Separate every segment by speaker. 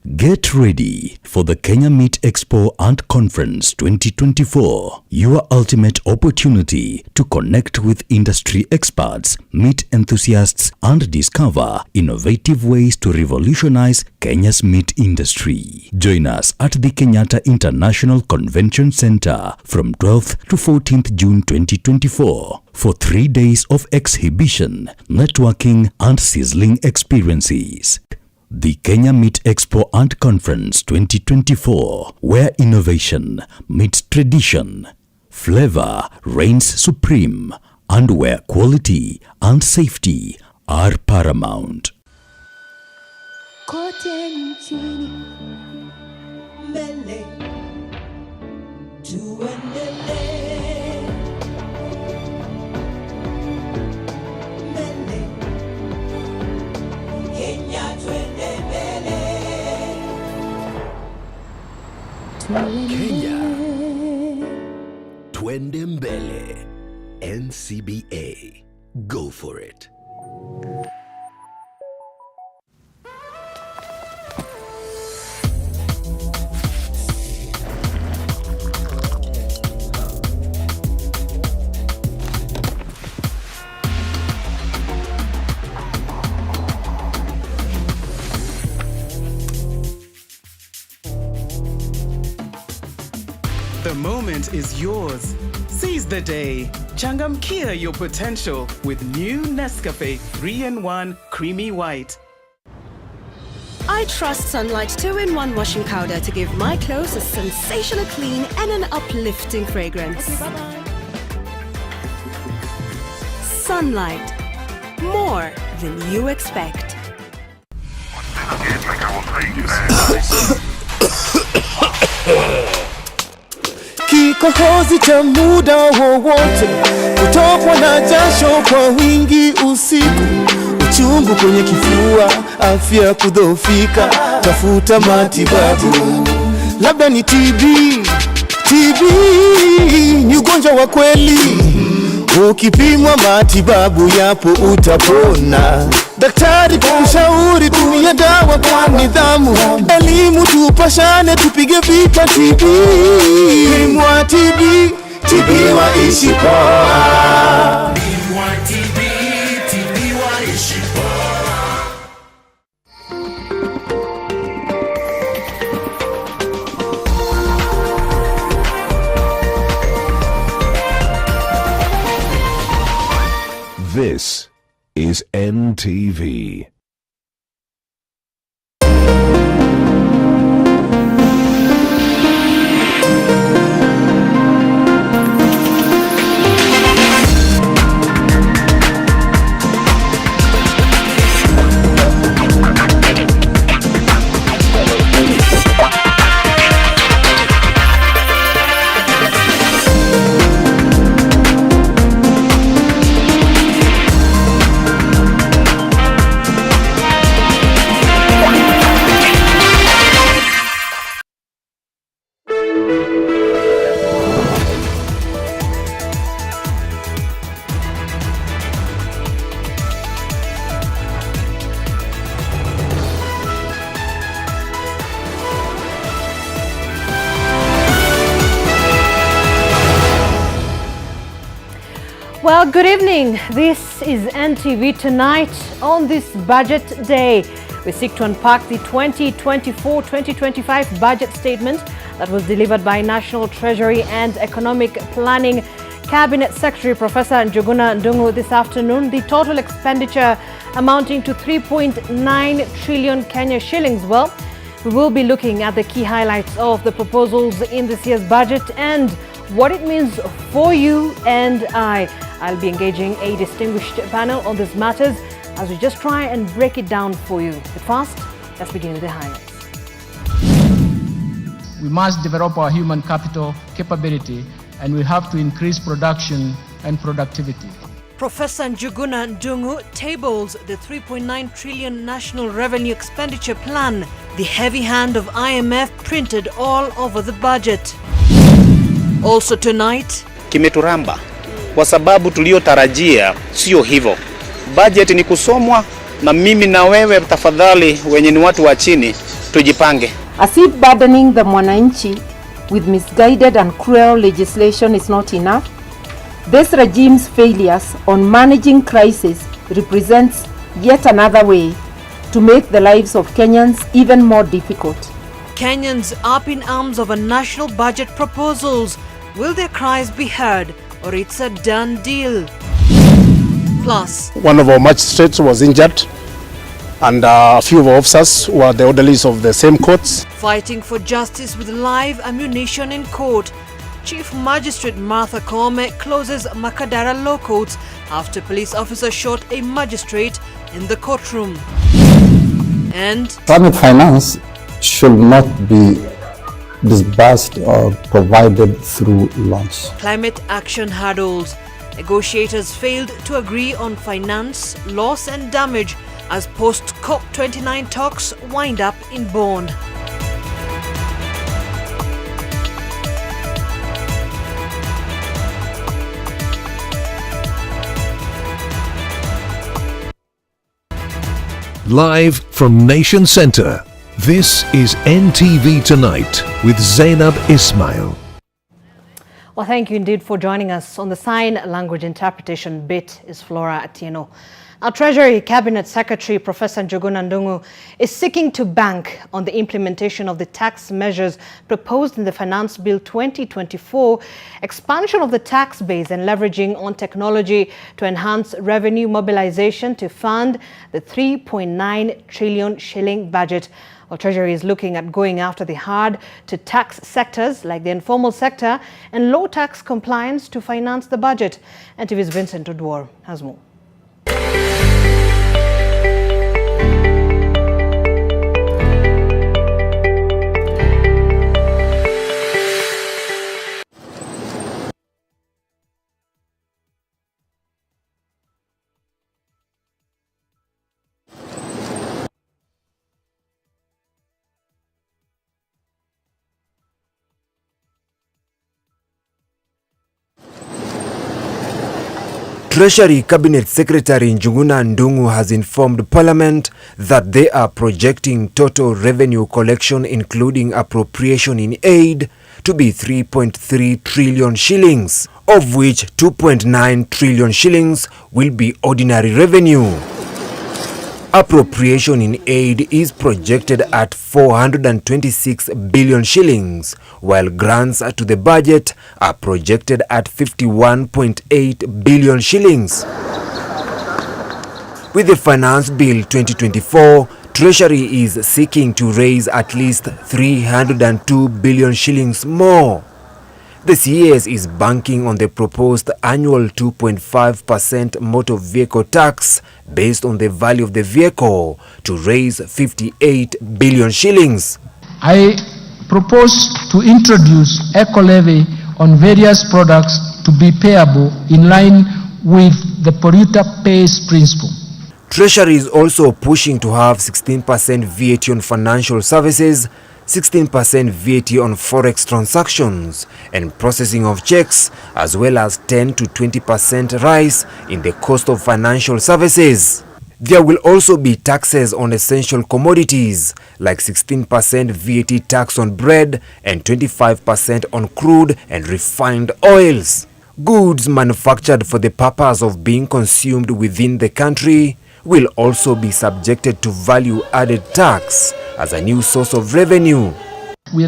Speaker 1: Get ready for the Kenya Meat Expo and Conference 2024, your ultimate opportunity to connect with industry experts, meat enthusiasts, and discover innovative ways to revolutionize Kenya's meat industry. Join us at the Kenyatta International Convention Center from 12th to 14th June 2024 for 3 days of exhibition, networking, and sizzling experiences. The Kenya Meat Expo and Conference 2024, where innovation meets tradition, flavor reigns supreme, and where quality and safety are paramount.
Speaker 2: Kenya, twende mbele. NCBA, go for it.
Speaker 3: The moment is yours. Seize the day. Changamkia your potential with new Nescafe 3-in-1 Creamy White.
Speaker 4: I trust Sunlight 2-in-1 washing powder to give my clothes a sensational clean and an uplifting fragrance.
Speaker 5: Okay, bye-bye.
Speaker 4: Sunlight. More than you expect.
Speaker 6: Kikohozi cha muda wowote, kutokwa na jasho kwa wingi usiku, uchungu kwenye kifua, afya kudhoofika, tafuta matibabu. Labda ni TB ni ugonjwa wa kweli, ukipimwa matibabu yapo utapona. Daktari kushauri tumia dawa kwa nidhamu, elimu tupashane tupige vita TB. Mwa TB waishi poa.
Speaker 2: Mwa TB waishi poa. This is NTV.
Speaker 5: Well, good evening. This is NTV tonight. On this budget day, we seek to unpack the 2024-2025 budget statement that was delivered by National Treasury and Economic Planning Cabinet Secretary Professor Njuguna Ndung'u this afternoon. The total expenditure amounting to 3.9 trillion Kenya shillings. Well, we will be looking at the key highlights of the proposals in this year's budget and what it means for you and I. I'll be engaging a distinguished panel on these matters as we just try and break it down for you. But first, let's begin with the highlights.
Speaker 7: We must develop our human capital capability and we have to increase production and productivity.
Speaker 5: Professor Njuguna Ndung'u tables the 3.9 trillion national revenue expenditure plan, the heavy hand of IMF printed all over the budget. Also tonight,
Speaker 8: kimeturamba kwa sababu tuliotarajia sio hivyo. Budget ni kusomwa na mimi na wewe tafadhali wenye ni watu wa chini tujipange.
Speaker 9: As if burdening the mwananchi with misguided and cruel legislation is not enough, this regime's failures on managing crisis represents yet another way to make the lives of Kenyans even more difficult.
Speaker 5: Kenyans up in arms over national budget proposals. Will their cries be heard, or it's a done deal? Plus,
Speaker 10: one of our magistrates was injured, and a few of our officers were the orderlies of the same courts.
Speaker 5: fighting for justice with live ammunition in court. Chief Magistrate Martha Koome closes Makadara Law Courts after police officer shot a magistrate in the courtroom. And
Speaker 11: private finance should not be disbursed or provided through loans.
Speaker 5: Climate action hurdles. Negotiators failed to agree on finance, loss and damage as post-COP29 talks wind up in Bonn.
Speaker 2: Live from Nation Center, this is NTV Tonight with Zainab Ismail.
Speaker 5: Well, thank you indeed for joining us. On the sign language interpretation bit is Flora Atieno. Our Treasury Cabinet Secretary, Professor Njuguna Ndung'u, is seeking to bank on the implementation of the tax measures proposed in the Finance Bill 2024, expansion of the tax base and leveraging on technology to enhance revenue mobilization to fund the 3.9 trillion shilling budget. Well, Treasury is looking at going after the hard-to-tax sectors like the informal sector and low-tax compliance to finance the budget. NTV's Vincent Odwar has more.
Speaker 12: Treasury Cabinet Secretary Njuguna Ndung'u has informed Parliament that they are projecting total revenue collection including appropriation in aid to be 3.3 trillion shillings, of which 2.9 trillion shillings will be ordinary revenue. Appropriation in aid is projected at 426 billion shillings, while grants to the budget are projected at 51.8 billion shillings. With the Finance Bill 2024, Treasury is seeking to raise at least 302 billion shillings more. The CS is banking on the proposed annual 2.5% motor vehicle tax based on the value of the vehicle to raise 58 billion shillings.
Speaker 7: I propose to introduce eco levy on various products to be payable in line with the polluter pays principle.
Speaker 12: Treasury is also pushing to have 16% VAT on financial services, 16% VAT on forex transactions and processing of checks, as well as 10 to 20% rise in the cost of financial services. There will also be taxes on essential commodities like 16% VAT tax on bread and 25% on crude and refined oils. Goods manufactured for the purpose of being consumed within the country will also be subjected to value-added tax as a new source of revenue.
Speaker 7: We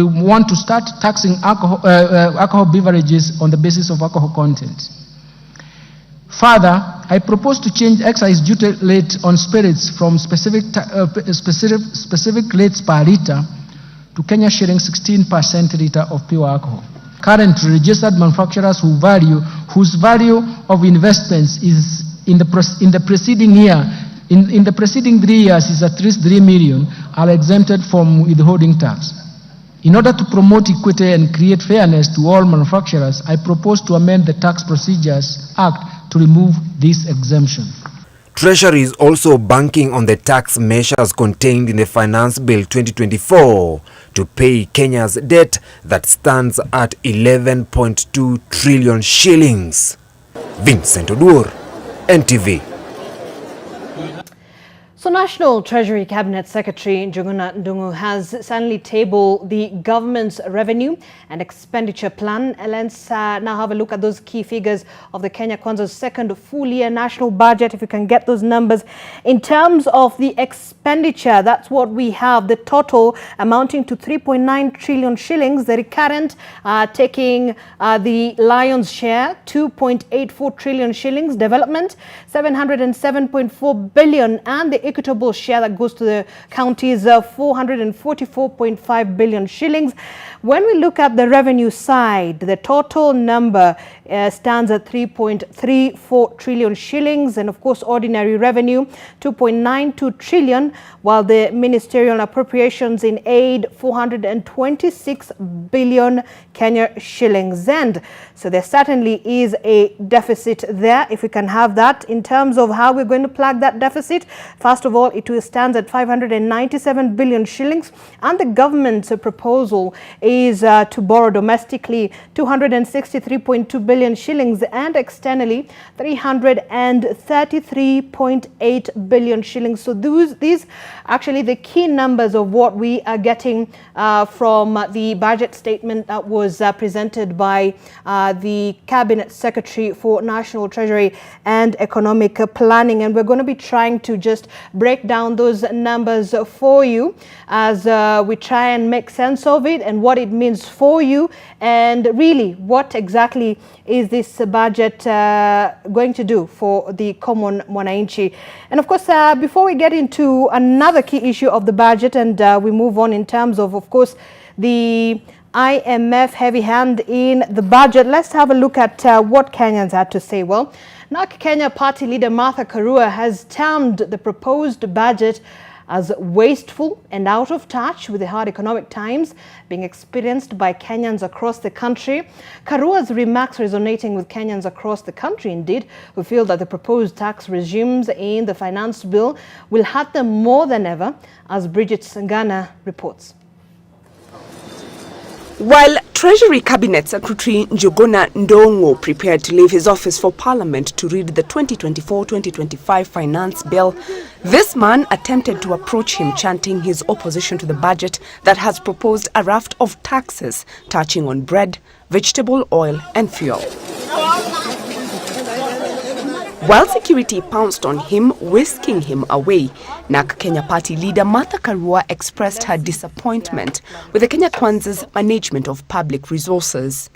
Speaker 7: want to start taxing alcohol beverages on the basis of alcohol content. Further, I propose to change excise duty rate on spirits from specific rates per litre to Kenya shilling 16% litre of pure alcohol. Currently, registered manufacturers whose value of investments is in the preceding year, in the preceding 3 years is at least 3 million, are exempted from withholding tax. In order to promote equity and create fairness to all manufacturers, I propose to amend the Tax Procedures Act to remove this exemption.
Speaker 12: Treasury is also banking on the tax measures contained in the Finance Bill 2024 to pay Kenya's debt that stands at 11.2 trillion shillings. Vincent Odur, NTV.
Speaker 5: So National Treasury Cabinet Secretary Njuguna Ndung'u has suddenly tabled the government's revenue and expenditure plan. And let's now have a look at those key figures of the Kenya Kwanza's second full-year national budget. If you can get those numbers. In terms of the expenditure, that's what we have. The total amounting to 3.9 trillion shillings. The recurrent taking the lion's share, 2.84 trillion shillings. Development, 707.4 billion. And the equitable share that goes to the counties, 444.5 billion shillings. When we look at the revenue side, the total number stands at 3.34 trillion shillings, and of course ordinary revenue 2.92 trillion, while the ministerial appropriations in aid 426 billion Kenya shillings. And so there certainly is a deficit there. If we can have that in terms of how we're going to plug that deficit, first of all, it stands at 597 billion shillings, and the government's proposal is to borrow domestically 263.2 billion shillings and externally 333.8 billion shillings. So these actually the key numbers of what we are getting from the budget statement that was presented by the Cabinet Secretary for National Treasury and Economic Planning. And we're going to be trying to just break down those numbers for you as we try and make sense of it and what it means for you, and really what exactly is this budget going to do for the common mwananchi. And of course, before we get into another key issue of the budget and we move on in terms of course, the IMF heavy hand in the budget, let's have a look at what Kenyans had to say. Well, NARC Kenya party leader Martha Karua has termed the proposed budget as wasteful and out of touch with the hard economic times being experienced by Kenyans across the country. Karua's remarks resonating with Kenyans across the country, indeed, who feel that the proposed tax regimes in the finance bill will hurt them more than ever, as Bridget Sangana reports.
Speaker 13: While Treasury Cabinet Secretary Njuguna Ndung'u prepared to leave his office for Parliament to read the 2024-2025 finance bill, this man attempted to approach him, chanting his opposition to the budget that has proposed a raft of taxes touching on bread, vegetable oil and fuel. While security pounced on him, whisking him away, NARC Kenya party leader Martha Karua expressed her disappointment with the Kenya Kwanza's management of public resources.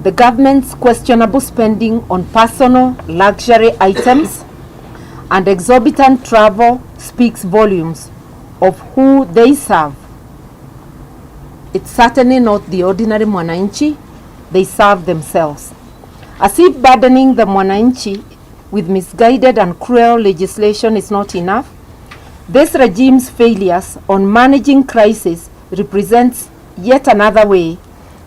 Speaker 9: The government's questionable spending on personal luxury items and exorbitant travel speaks volumes of who they serve. It's certainly not the ordinary mwananchi, they serve themselves. As if burdening the mwananchi with misguided and cruel legislation is not enough, this regime's failures on managing crisis represents yet another way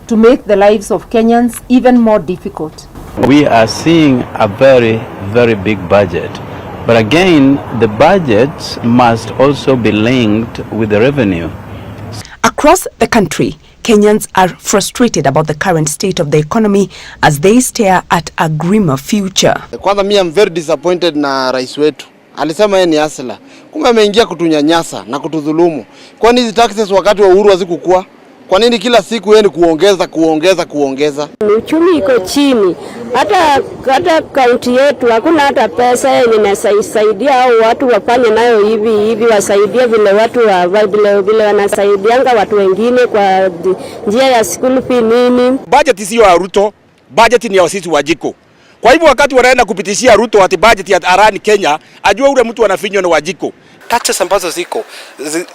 Speaker 9: to make the lives of Kenyans even more difficult.
Speaker 14: We are seeing a very, very big budget. But again, the budget must also be linked with the revenue.
Speaker 13: Across the country, Kenyans are frustrated about the current state of the economy as they stare at a grimmer future.
Speaker 15: Kwanza mimi am very disappointed na rais wetu. Alisema yeye ni asila. Kumbe ameingia kutunyanyasa na kutudhulumu. Kwani hizi taxes wakati wa uhuru hazikukua? Kwa nini kila siku yeye ni kuongeza?
Speaker 16: Uchumi iko chini. Hata kaunti yetu hakuna hata pesa yenye inasaidia au watu wafanye nayo hivi wasaidie vile watu vile wanasaidianga watu wengine kwa njia ya school fee nini.
Speaker 17: Budget sio ya Ruto, budget ni ya sisi Wajiko. Kwa hivyo wakati wanaenda kupitishia Ruto ati budget ya arani Kenya, ajua ule mtu anafinywa na Wajiko.
Speaker 18: Taxes ambazo ziko,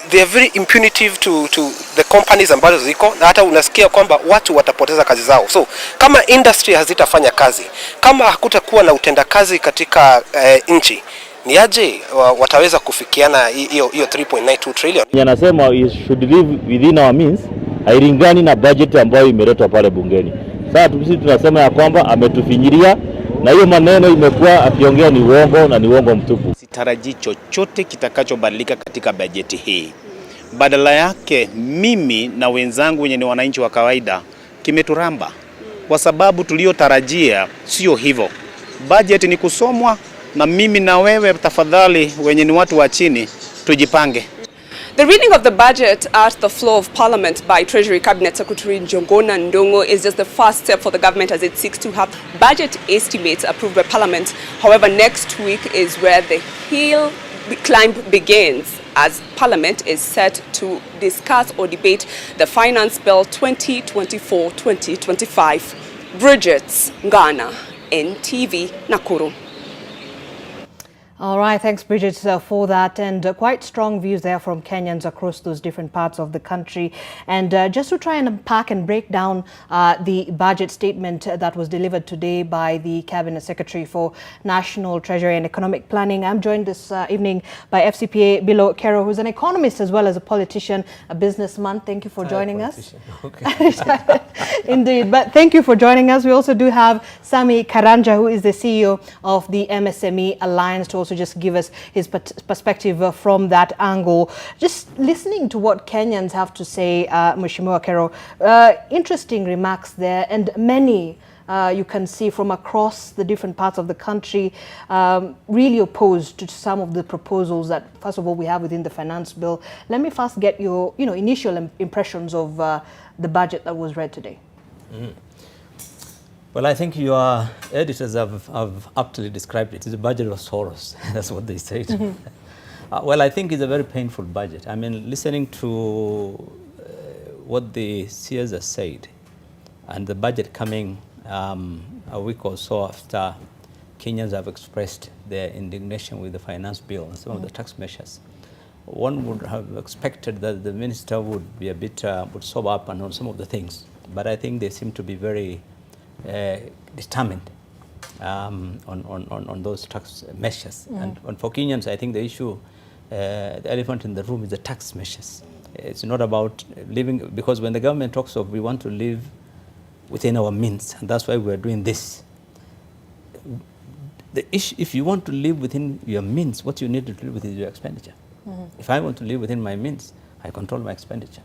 Speaker 18: they are very impunitive to the companies ambazo ziko, na hata unasikia kwamba watu watapoteza kazi zao. So kama industry hazitafanya kazi, kama hakutakuwa na utendakazi katika nchi, ni aje wataweza kufikiana hiyo 3.92 trillion?
Speaker 19: Yanasema we should live within our means, hailingani na budget ambayo imeletwa pale bungeni. Sasa sisi tunasema ya kwamba ametufinyiria, na hiyo maneno imekuwa akiongea ni uongo na ni uongo mtupu.
Speaker 8: Sitarajii chochote kitakachobadilika katika bajeti hii. Badala yake mimi na wenzangu wenye ni wananchi wa kawaida kimeturamba, kwa sababu tuliotarajia sio hivyo. Bajeti ni kusomwa na mimi na wewe tafadhali wenye ni watu wa chini tujipange.
Speaker 13: The reading of the budget at the floor of Parliament by Treasury Cabinet Secretary Njuguna Ndung'u is just the first step for the government as it seeks to have budget estimates approved by Parliament. However, next week is where the hill climb begins, as Parliament is set to discuss or debate the Finance Bill 2024-2025. Bridget Ghana, NTV, Nakuru.
Speaker 5: All right, thanks, Bridget, for that. And quite strong views there from Kenyans across those different parts of the country. And just to try and unpack and break down the budget statement that was delivered today by the Cabinet Secretary for National Treasury and Economic Planning, I'm joined this evening by FCPA Bilo Kero, who's an economist as well as a politician, a businessman. Thank you for joining us. Okay. Indeed, but thank you for joining us. We also do have Sami Karanja, who is the CEO of the MSME Alliance, to also just give us his perspective from that angle. Just listening to what Kenyans have to say, Mheshimiwa Kero, interesting remarks there, and many you can see from across the different parts of the country really opposed to some of the proposals that, first of all, we have within the finance bill. Let me first get your initial impressions of the budget that was read today.
Speaker 20: Well, I think your editors have aptly described it. It's a budget of sorrows. That's what they said. Well, I think it's a very painful budget. I mean, listening to what the seers have said, and the budget coming a week or so after Kenyans have expressed their indignation with the finance bill and some of the tax measures, one would have expected that the minister would be a bit, would sober up on some of the things. But I think they seem to be very determined on those tax measures. And for Kenyans, I think the issue, the elephant in the room is the tax measures. It's not about living, because when the government talks of we want to live within our means, and that's why we're doing this. The issue, if you want to live within your means, what you need to live with is your expenditure. If I want to live within my means, I control my expenditure.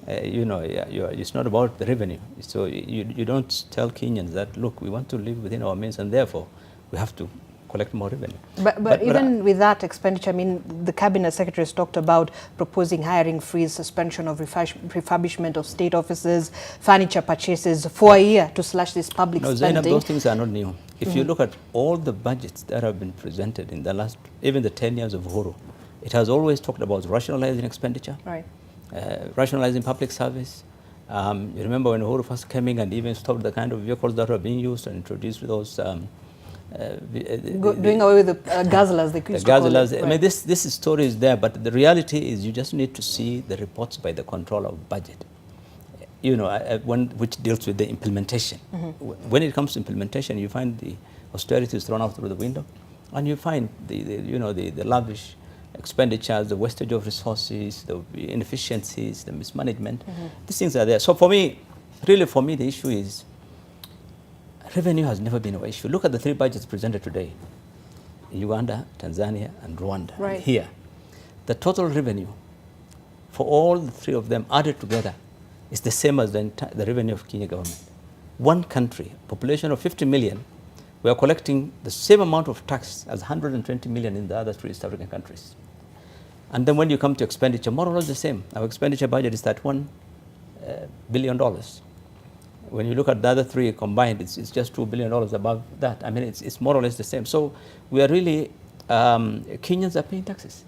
Speaker 20: It's not about the revenue. So you don't tell Kenyans that, look, we want to live within our means and therefore we have to collect more revenue.
Speaker 5: But even with that expenditure, I mean, the Cabinet Secretary has talked about proposing hiring freeze, suspension of refurbishment of state offices, furniture purchases for a year to slash this public spending.
Speaker 20: Zainab, those things are not new. If you look at all the budgets that have been presented in the last, even the 10 years of Uhuru, it has always talked about rationalizing expenditure. Right. Rationalizing public service. You remember when Uhuru first came in and even stopped the kind of vehicles that were being used and introduced those...
Speaker 5: doing away with the guzzlers, they used to call it.
Speaker 20: Right. I mean, this story is there, but the reality is you just need to see the reports by the controller of budget, which deals with the implementation. When it comes to implementation, you find the austerity is thrown out through the window, and you find the lavish expenditures, the wastage of resources, the inefficiencies, the mismanagement. These things are there. So for me, really for me, the issue is revenue has never been an issue. Look at the three budgets presented today. Uganda, Tanzania, and Rwanda. Right. Here. The total revenue for all the three of them added together is the same as the revenue of Kenya government. One country, population of 50 million, we are collecting the same amount of tax as 120 million in the other three East African countries. And then when you come to expenditure, more or less the same. Our expenditure budget is $31 billion. When you look at the other three combined, it's just $2 billion above that. I mean, it's more or less the same. So we are really, Kenyans are paying taxes.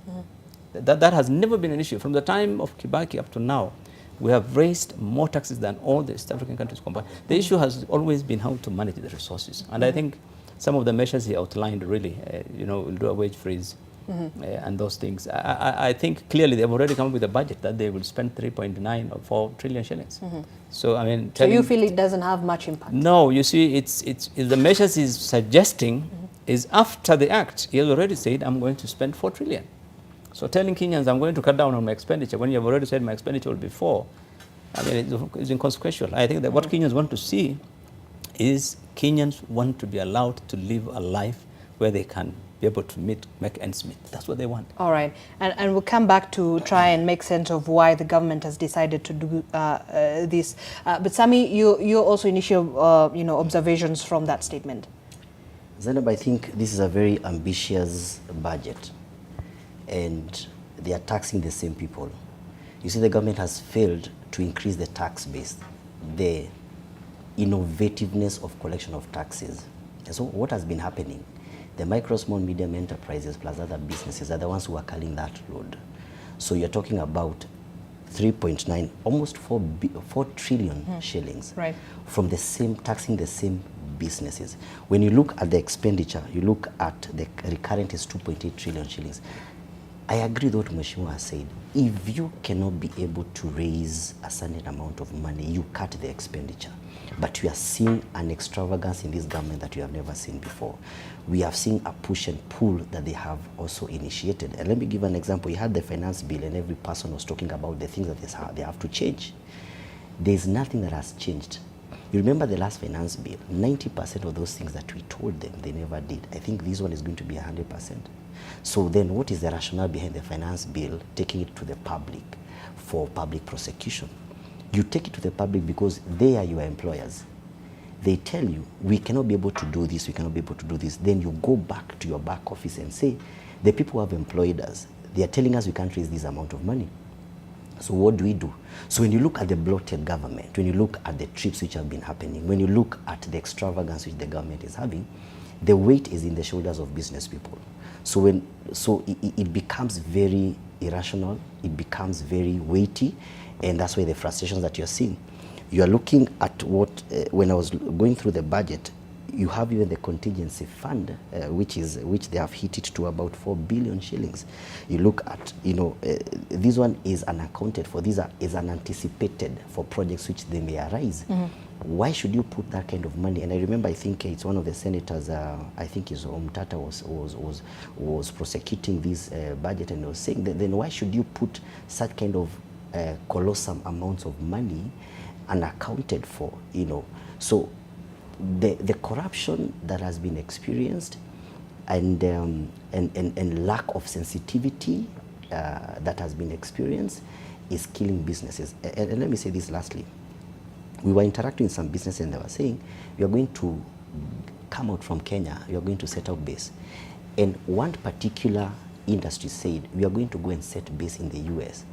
Speaker 20: That has never been an issue. From the time of Kibaki up to now, we have raised more taxes than all the East African countries combined. The issue has always been how to manage the resources. And I think some of the measures he outlined really, will do a wage freeze and those things. I think clearly they've already come up with a budget that they will spend 3.9 or 4 trillion shillings. So, I mean...
Speaker 5: So you feel it doesn't have much impact?
Speaker 20: No, you see, it's the measures he's suggesting is after the act. He has already said, I'm going to spend 4 trillion. So telling Kenyans, I'm going to cut down on my expenditure, when you have already said my expenditure will be 4, I mean, it's inconsequential. I think that what Kenyans want to see is Kenyans want to be allowed to live a life where they can be able to make ends meet. That's what they want.
Speaker 5: All right. And we'll come back to try and make sense of why the government has decided to do this. But Sami, you also initial observations from that statement.
Speaker 21: Zainab, I think this is a very ambitious budget. And they are taxing the same people. You see, the government has failed to increase the tax base, the innovativeness of collection of taxes. And so what has been happening? The micro, small, medium enterprises plus other businesses are the ones who are carrying that load. So you're talking about 3.9, almost 4 trillion shillings from the same, taxing the same businesses. When you look at the expenditure, you look at the recurrent is 2.8 trillion shillings. I agree with what Mheshimiwa has said. If you cannot be able to raise a certain amount of money, you cut the expenditure. But we are seeing an extravagance in this government that we have never seen before. We have seen a push and pull that they have also initiated. And let me give an example. You had the finance bill and every person was talking about the things that they have to change. There's nothing that has changed. You remember the last finance bill, 90% of those things that we told them, they never did. I think this one is going to be 100%. So then what is the rationale behind the finance bill taking it to the public for public prosecution? You take it to the public because they are your employers. They tell you, we cannot be able to do this, we cannot be able to do this. Then you go back to your back office and say, the people who have employed us, they are telling us we can't raise this amount of money. So what do we do? So when you look at the bloated government, when you look at the trips which have been happening, when you look at the extravagance which the government is having, the weight is in the shoulders of business people. So it becomes very irrational, it becomes very weighty, and that's why the frustrations that you're seeing. You are looking at what, when I was going through the budget, you have even the contingency fund, which they have hit it to about 4 billion shillings. You look at, this one is unaccounted for. Is unanticipated for projects which they may arise. Why should you put that kind of money? And I remember, I think it's one of the senators, I think is Omtata was prosecuting this budget and was saying that then why should you put such kind of colossal amounts of money unaccounted for, So the corruption that has been experienced and lack of sensitivity that has been experienced is killing businesses. And let me say this lastly. We were interacting with some businesses and they were saying, we are going to come out from Kenya, we are going to set up base. And one particular industry said, we are going to go and set base in the US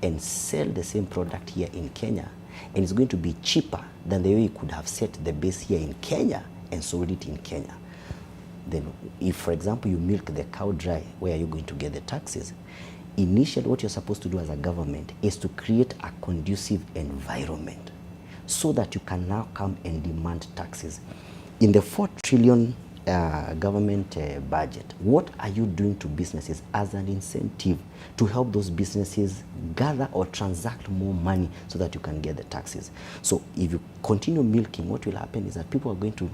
Speaker 21: and sell the same product here in Kenya, and it's going to be cheaper than the way you could have set the base here in Kenya and sold it in Kenya. Then if, for example, you milk the cow dry, where are you going to get the taxes? Initially, what you're supposed to do as a government is to create a conducive environment so that you can now come and demand taxes. In the 4 trillion government budget, what are you doing to businesses as an incentive to help those businesses gather or transact more money so that you can get the taxes? So if you continue milking, what will happen is that people are going to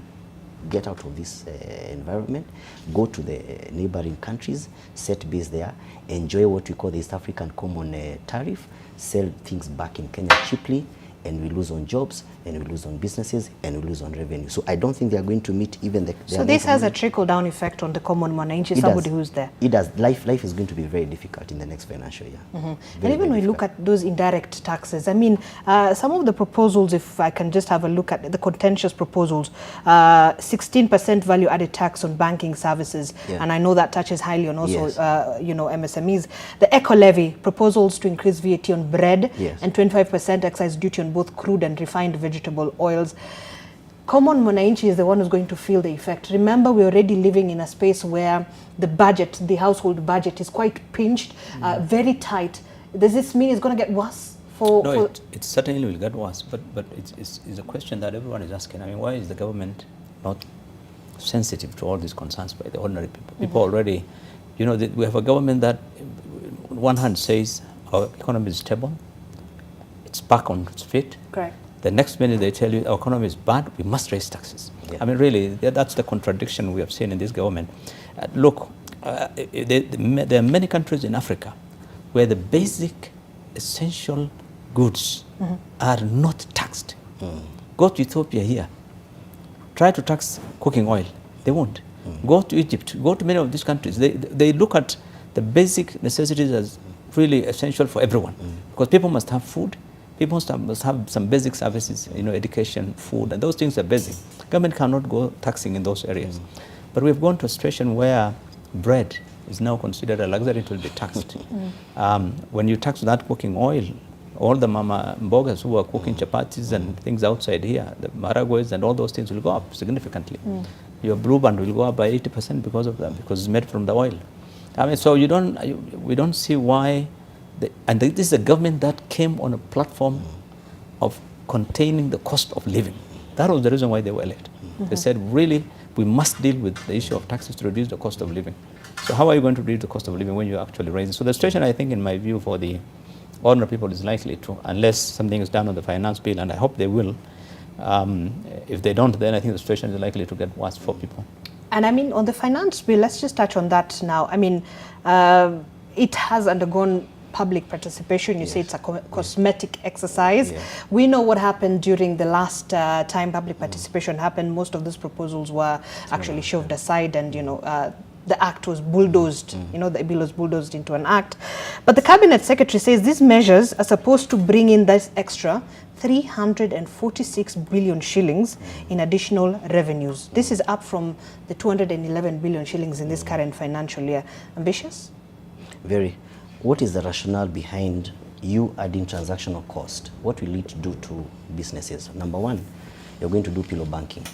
Speaker 21: get out of this environment, go to the neighboring countries, set base there, enjoy what we call the East African Common Tariff, sell things back in Kenya cheaply, and we lose on jobs, and we lose on businesses, and we lose on revenue. So I don't think they are going to meet even the...
Speaker 5: So this has a trickle-down effect on the common mwananchi, somebody who's there.
Speaker 21: It does. Life is going to be very difficult in the next financial year.
Speaker 5: And even when we look at those indirect taxes, I mean, some of the proposals, if I can just have a look at the contentious proposals, 16% value-added tax on banking services, and I know that touches highly on also, MSMEs. The eco-levy, proposals to increase VAT on bread, and 25% excise duty on both crude and refined vegetable oils. Common mwananchi is the one who's going to feel the effect. Remember, we're already living in a space where the budget, the household budget, is quite pinched, very tight. Does this mean it's going to get worse?
Speaker 20: No, it certainly will get worse, but it's a question that everyone is asking. I mean, why is the government not sensitive to all these concerns by the ordinary people? People already, we have a government that on one hand says our economy is stable, it's back on its feet.
Speaker 5: Correct.
Speaker 20: The next minute they tell you our economy is bad, we must raise taxes. I mean, really, that's the contradiction we have seen in this government. Look, there are many countries in Africa where the basic essential goods are not taxed. Go to Ethiopia here, try to tax cooking oil, they won't. Go to Egypt, go to many of these countries, they look at the basic necessities as really essential for everyone, because people must have food. People must have some basic services, education, food, and those things are basic. Government cannot go taxing in those areas. But we've gone to a situation where bread is now considered a luxury. It will be taxed. When you tax that cooking oil, all the mama mbogas who are cooking chapatis and things outside here, the maragues and all those things will go up significantly. Your blue band will go up by 80% because of that, because it's made from the oil. I mean, so we don't see why, and this is a government that came on a platform of containing the cost of living. That was the reason why they were elected. They said, really, we must deal with the issue of taxes to reduce the cost of living. So how are you going to reduce the cost of living when you're actually raising? So the situation, I think, in my view, for the ordinary people is likely to, unless something is done on the finance bill, and I hope they will. If they don't, then I think the situation is likely to get worse for people.
Speaker 5: And I mean, on the finance bill, let's just touch on that now. I mean, it has undergone public participation. You say it's a cosmetic exercise. We know what happened during the last time public participation happened. Most of those proposals were actually shoved aside, and the act was bulldozed, the bill was bulldozed into an act. But the cabinet secretary says these measures are supposed to bring in this extra 346 billion shillings in additional revenues. This is up from the 211 billion shillings in this current financial year. Ambitious?
Speaker 21: Very. What is the rationale behind you adding transactional cost? What will it do to businesses? Number one, you're going to do pillow banking.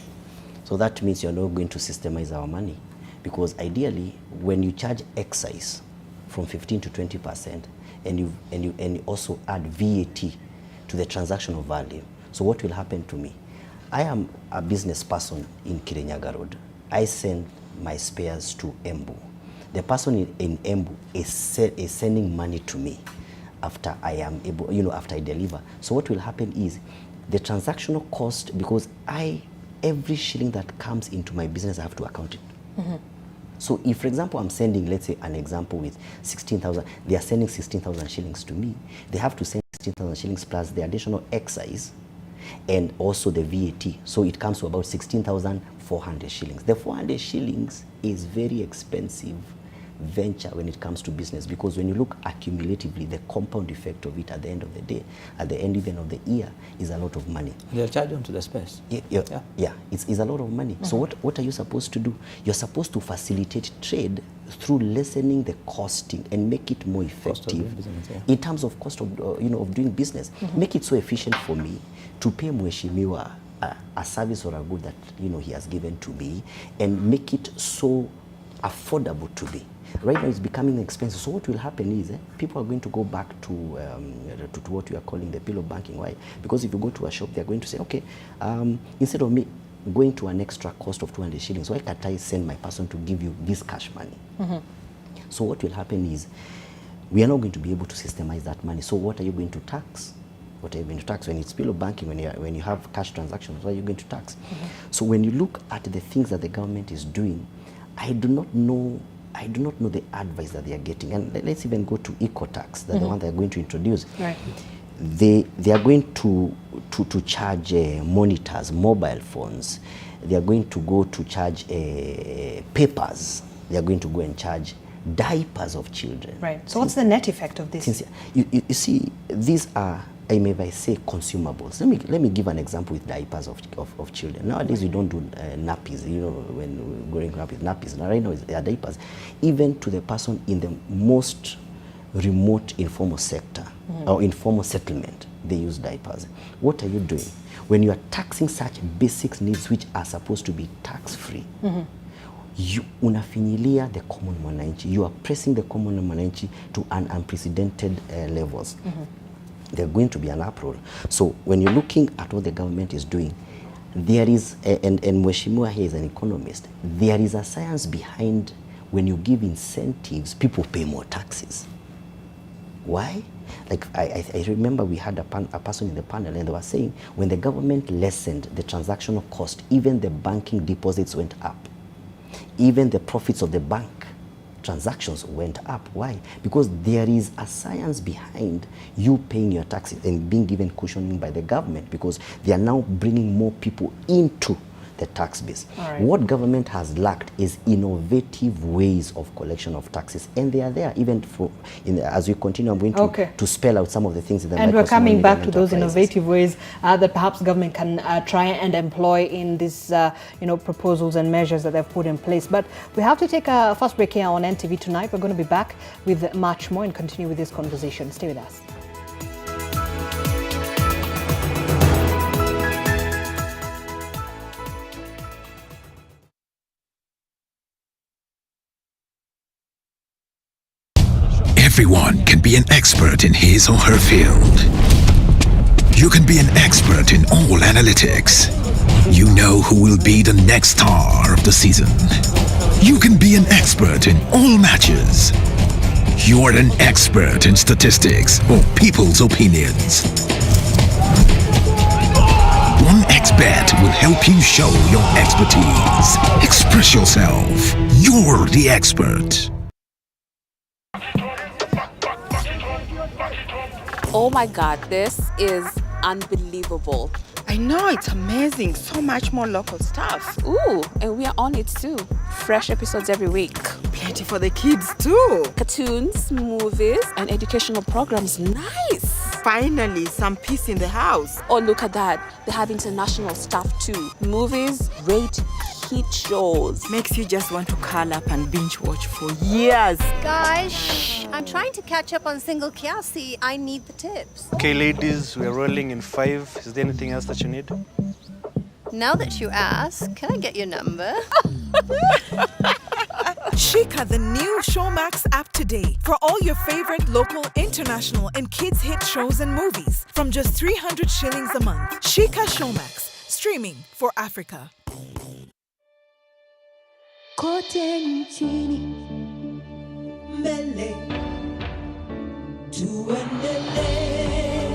Speaker 21: So that means you're not going to systemize our money. Because ideally, when you charge excise from 15 to 20%, and you also add VAT to the transactional value, so what will happen to me? I am a business person in Kirinyaga Road. I send my spares to Embu. The person in Embu is sending money to me after I am able, after I deliver. So what will happen is the transactional cost, because every shilling that comes into my business, I have to account it. So if, for example, I'm sending, let's say, an example with 16,000, they are sending 16,000 shillings to me. They have to send 16,000 shillings plus the additional excise and also the VAT. So it comes to about 16,400 shillings. The 400 shillings is very expensive venture when it comes to business, because when you look accumulatively, the compound effect of it at the end of the day, at the end even of the year, is a lot of money.
Speaker 20: They'll charge on to the space.
Speaker 21: Yeah, it's a lot of money. So what are you supposed to do? You're supposed to facilitate trade through lessening the costing and make it more effective in terms of cost of of doing business. Make it so efficient for me to pay Mheshimiwa a service or a good that he has given to me, and make it so affordable to me. Right now it's becoming expensive. So what will happen is people are going to go back to what we are calling the pillow banking. Why? Because if you go to a shop, they're going to say, okay, instead of me going to an extra cost of 200 shillings, why can't I send my person to give you this cash money? So what will happen is we are not going to be able to systemize that money. So what are you going to tax? What are you going to tax? When it's pillow banking, when you have cash transactions, what are you going to tax? So when you look at the things that the government is doing, I do not know the advice that they are getting. And let's even go to eco-tax, the one they are going to introduce. Right. They are going to charge monitors, mobile phones. They are going to go to charge papers. They are going to go and charge diapers of children.
Speaker 5: Right. So what's the net effect of this?
Speaker 21: You see, these are, I may say, consumables. Let me give an example with diapers of children. Nowadays, we don't do nappies. When we're growing up with nappies. Now, right now, they are diapers. Even to the person in the most remote informal sector or informal settlement, they use diapers. What are you doing? When you are taxing such basic needs which are supposed to be tax-free, you unafinyilia the common mwananchi. You are pressing the common mwananchi to an unprecedented levels. They're going to be an uproar. So when you're looking at what the government is doing, there is, and Mheshimiwa here is an economist, there is a science behind when you give incentives, people pay more taxes. Why? Like I remember we had a person in the panel, and they were saying when the government lessened the transactional cost, even the banking deposits went up. Even the profits of the bank transactions went up. Why? Because there is a science behind you paying your taxes and being given cushioning by the government, because they are now bringing more people into the tax base.
Speaker 5: Right.
Speaker 21: What government has lacked is innovative ways of collection of taxes, and they are there even for as we continue. I'm going to spell out some of the things in the
Speaker 5: and we're coming back to those innovative ways that perhaps government can try and employ in these proposals and measures that they've put in place. But we have to take a first break here on NTV tonight. We're going to be back with much more and continue with this conversation. Stay with us.
Speaker 1: Everyone can be an expert in his or her field. You can be an expert in all analytics. You know who will be the next star of the season. You can be an expert in all matches. You're an expert in statistics or people's opinions. 1xBet will help you show your expertise. Express yourself. You're the expert.
Speaker 22: Oh my God, this is unbelievable.
Speaker 23: I know, it's amazing. So much more local stuff.
Speaker 22: Ooh, and we are on it too. Fresh episodes every week.
Speaker 23: Plenty for the kids too.
Speaker 22: Cartoons, movies, and educational programs. Nice.
Speaker 23: Finally, some peace in the house.
Speaker 22: Oh, look at that. They have international stuff too. Movies, great hit shows.
Speaker 23: Makes you just want to curl up and binge watch for years.
Speaker 24: Guys, shh. I'm trying to catch up on single kiasi. I need the tips.
Speaker 25: Okay, ladies, we're rolling in 5. Is there anything else that you need?
Speaker 24: Now that you ask, can I get your number?
Speaker 26: Shika the new Showmax app today for all your favorite local, international, and kids hit shows and movies from just 300 shillings a month. Shika Showmax, streaming for Africa.
Speaker 27: Kote nchini mbele tuendelee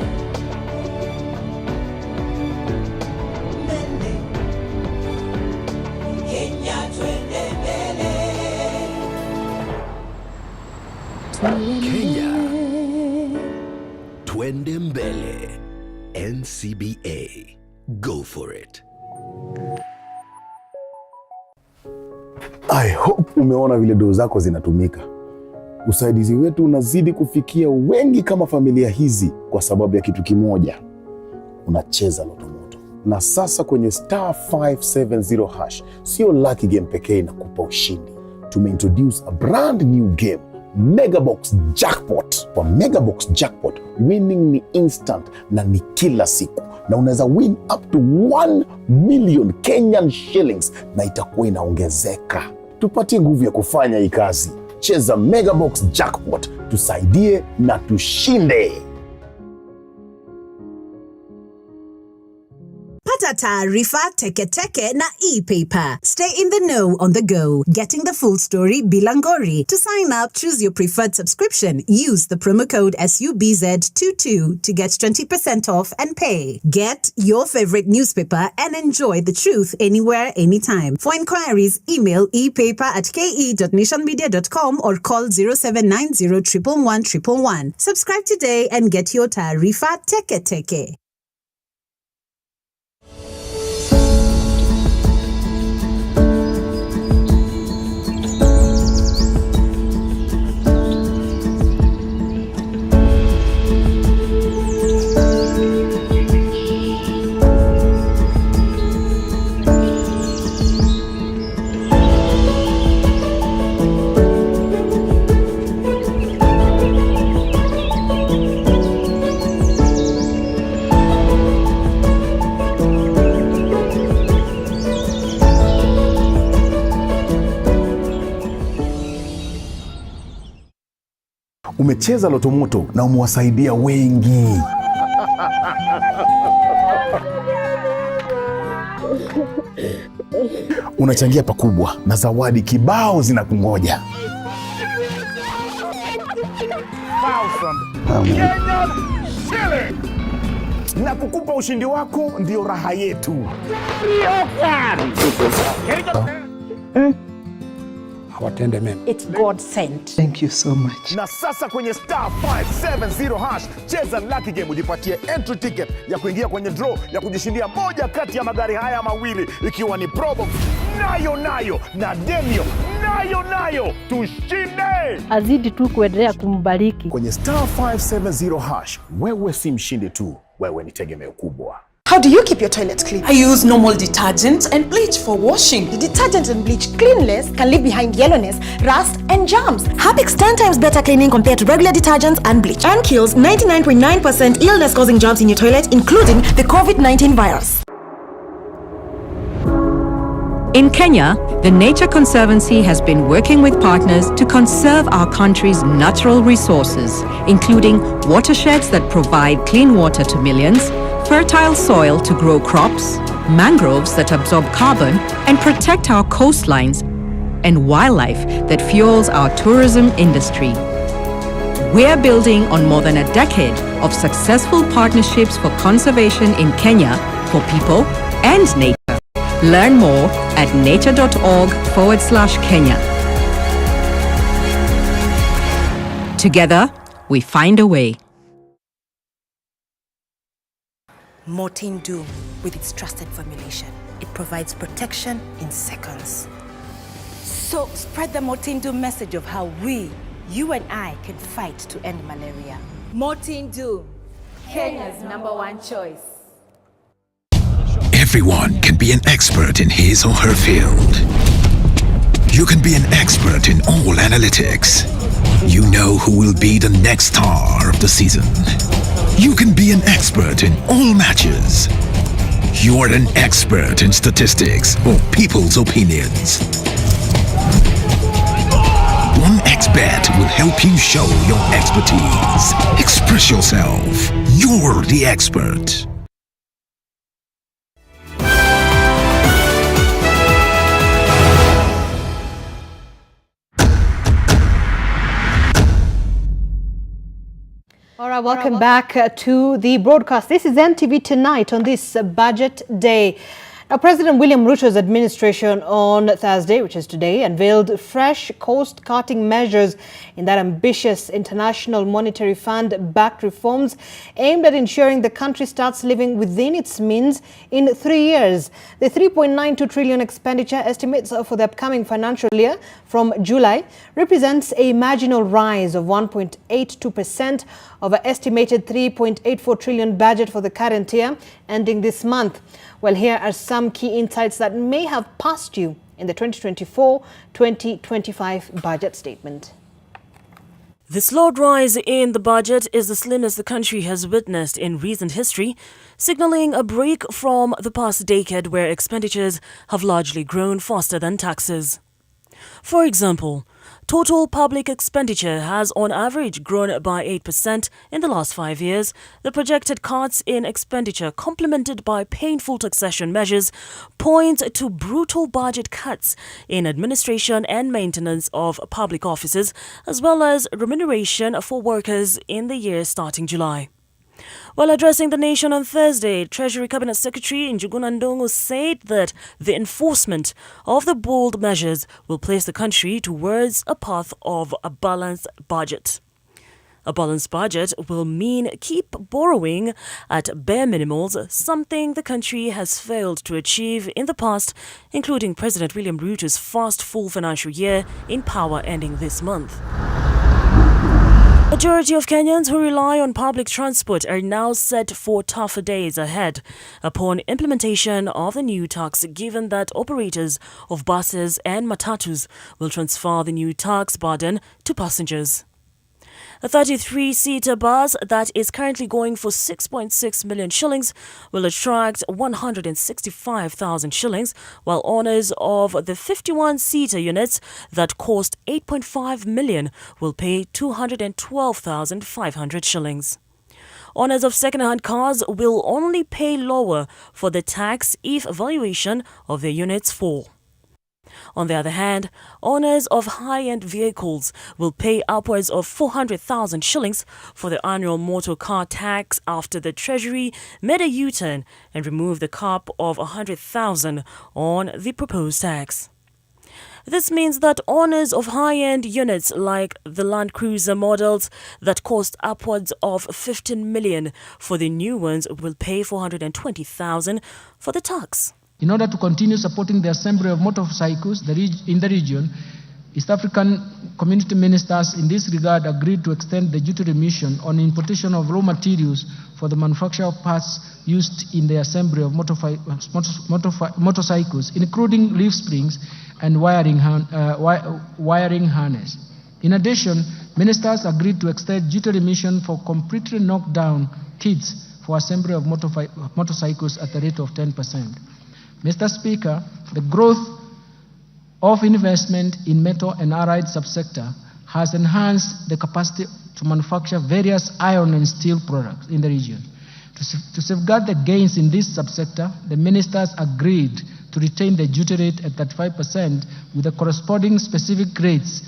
Speaker 27: mbele Kenya twende mbele
Speaker 2: Kenya twende mbele. NCBA, go for it.
Speaker 28: I hope umeona vile doo zako zinatumika. Usaidizi wetu unazidi kufikia wengi kama familia hizi kwa sababu ya kitu kimoja. Unacheza Loto Moto. Na sasa kwenye star 570 hash, sio lucky game pekee inakupa ushindi. Tumeintroduce a brand new game, Megabox Jackpot. Kwa Megabox Jackpot, winning ni instant na ni kila siku. Na unaweza win up to 1 million Kenyan shillings na itakuwa inaongezeka. Tupatie nguvu ya kufanya hii kazi. Cheza Megabox Jackpot, tusaidie na tushinde.
Speaker 29: Pata taarifa teke na e-paper. Stay in the know on the go. Getting the full story bila ngori. To sign up, choose your preferred subscription. Use the promo code SUBZ22 to get 20% off and pay. Get your favorite newspaper and enjoy the truth anywhere, anytime. For inquiries, email epaper@ke.nationmedia.com or call 0790 111 111. Subscribe today and get your taarifa teke.
Speaker 28: Umecheza Loto Moto na umewasaidia wengi. Unachangia pakubwa na zawadi kibao zinakungoja. Na kukupa ushindi wako ndio raha yetu.
Speaker 3: watende mema.
Speaker 4: It's God sent.
Speaker 3: Thank you so much.
Speaker 6: Na sasa kwenye star 570 hash cheza lucky game ujipatie entry ticket ya kuingia kwenye draw ya kujishindia moja kati ya magari haya mawili, ikiwa ni Probox nayo na Demio nayo tushinde.
Speaker 5: Azidi tu kuendelea kumbariki.
Speaker 6: Kwenye star 570 hash wewe si mshindi tu, wewe ni tegemeo kubwa.
Speaker 7: How do you keep your toilets clean? I use normal detergent and bleach for washing. The detergent and bleach cleanless can leave behind yellowness, rust, and germs.
Speaker 9: Harpic's 10 times better cleaning compared to regular detergents and bleach, and kills 99.9% illness-causing germs in your toilet, including the COVID-19 virus.
Speaker 10: In Kenya, the Nature Conservancy has been working with partners to conserve our country's natural resources, including watersheds that provide clean water to millions, fertile soil to grow crops, mangroves that absorb carbon and protect our coastlines, and wildlife that fuels our tourism industry. We're building on more than a decade of successful partnerships for conservation in Kenya for people and nature. Learn more at nature.org/Kenya. Together, we find a way.
Speaker 11: Mortein Doom, with its trusted formulation, it provides protection in seconds. So spread the Mortein Doom message of how you and I, can fight to end malaria.
Speaker 12: Mortein Doom, Kenya's #1 choice.
Speaker 1: Everyone can be an expert in his or her field. You can be an expert in all analytics. You know who will be the next star of the season. You can be an expert in all matches. You are an expert in statistics or people's opinions. 1xBet will help you show your expertise. Express yourself. You're the expert.
Speaker 5: All right, welcome back to the broadcast. This is NTV Tonight on this budget day. Now, President William Ruto's administration on Thursday, which is today, unveiled fresh cost-cutting measures in that ambitious International Monetary Fund-backed reforms aimed at ensuring the country starts living within its means in 3 years. The 3.92 trillion expenditure estimates for the upcoming financial year from July represents a marginal rise of 1.82% of an estimated 3.84 trillion budget for the current year, ending this month. Well, here are some key insights that may have passed you in the 2024-2025 budget statement.
Speaker 14: The slowed rise in the budget is the slimmest the country has witnessed in recent history, signaling a break from the past decade where expenditures have largely grown faster than taxes. For example, total public expenditure has on average grown by 8% in the last 5 years. The projected cuts in expenditure, complemented by painful taxation measures, point to brutal budget cuts in administration and maintenance of public offices, as well as remuneration for workers in the year starting July. While addressing the nation on Thursday, Treasury Cabinet Secretary Njuguna Ndung'u said that the enforcement of the bold measures will place the country towards a path of a balanced budget. A balanced budget will mean keep borrowing at bare minimals, something the country has failed to achieve in the past, including President William Ruto's first full financial year in power ending this month. Majority of Kenyans who rely on public transport are now set for tougher days ahead upon implementation of the new tax, given that operators of buses and matatus will transfer the new tax burden to passengers. A 33-seater bus that is currently going for 6.6 million shillings will attract 165,000 shillings, while owners of the 51-seater units that cost 8.5 million will pay 212,500 shillings. Owners of second-hand cars will only pay lower for the tax if valuation of their units fall. On the other hand, owners of high-end vehicles will pay upwards of 400,000 shillings for the annual motor car tax after the Treasury made a U-turn and removed the cap of 100,000 on the proposed tax. This means that owners of high-end units like the Land Cruiser models that cost upwards of 15 million for the new ones will pay 420,000 for the tax.
Speaker 3: In order to continue supporting the assembly of motorcycles in the region, East African community ministers in this regard agreed to extend the duty remission on importation of raw materials for the manufacture of parts used in the assembly of motorcycles, including leaf springs and wiring harness. In addition, ministers agreed to extend duty remission for completely knocked down kits for assembly of motorcycles at the rate of 10%. Mr. Speaker, the growth of investment in metal and allied subsector has enhanced the capacity to manufacture various iron and steel products in the region. To safeguard the gains in this subsector, the ministers agreed to retain the duty rate at 35% with the corresponding specific rates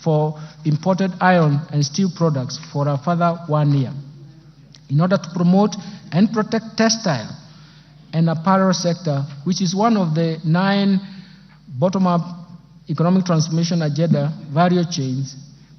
Speaker 3: for imported iron and steel products for a further 1 year. In order to promote and protect textile and apparel sector, which is one of the 9 bottom-up economic transformation agenda value chains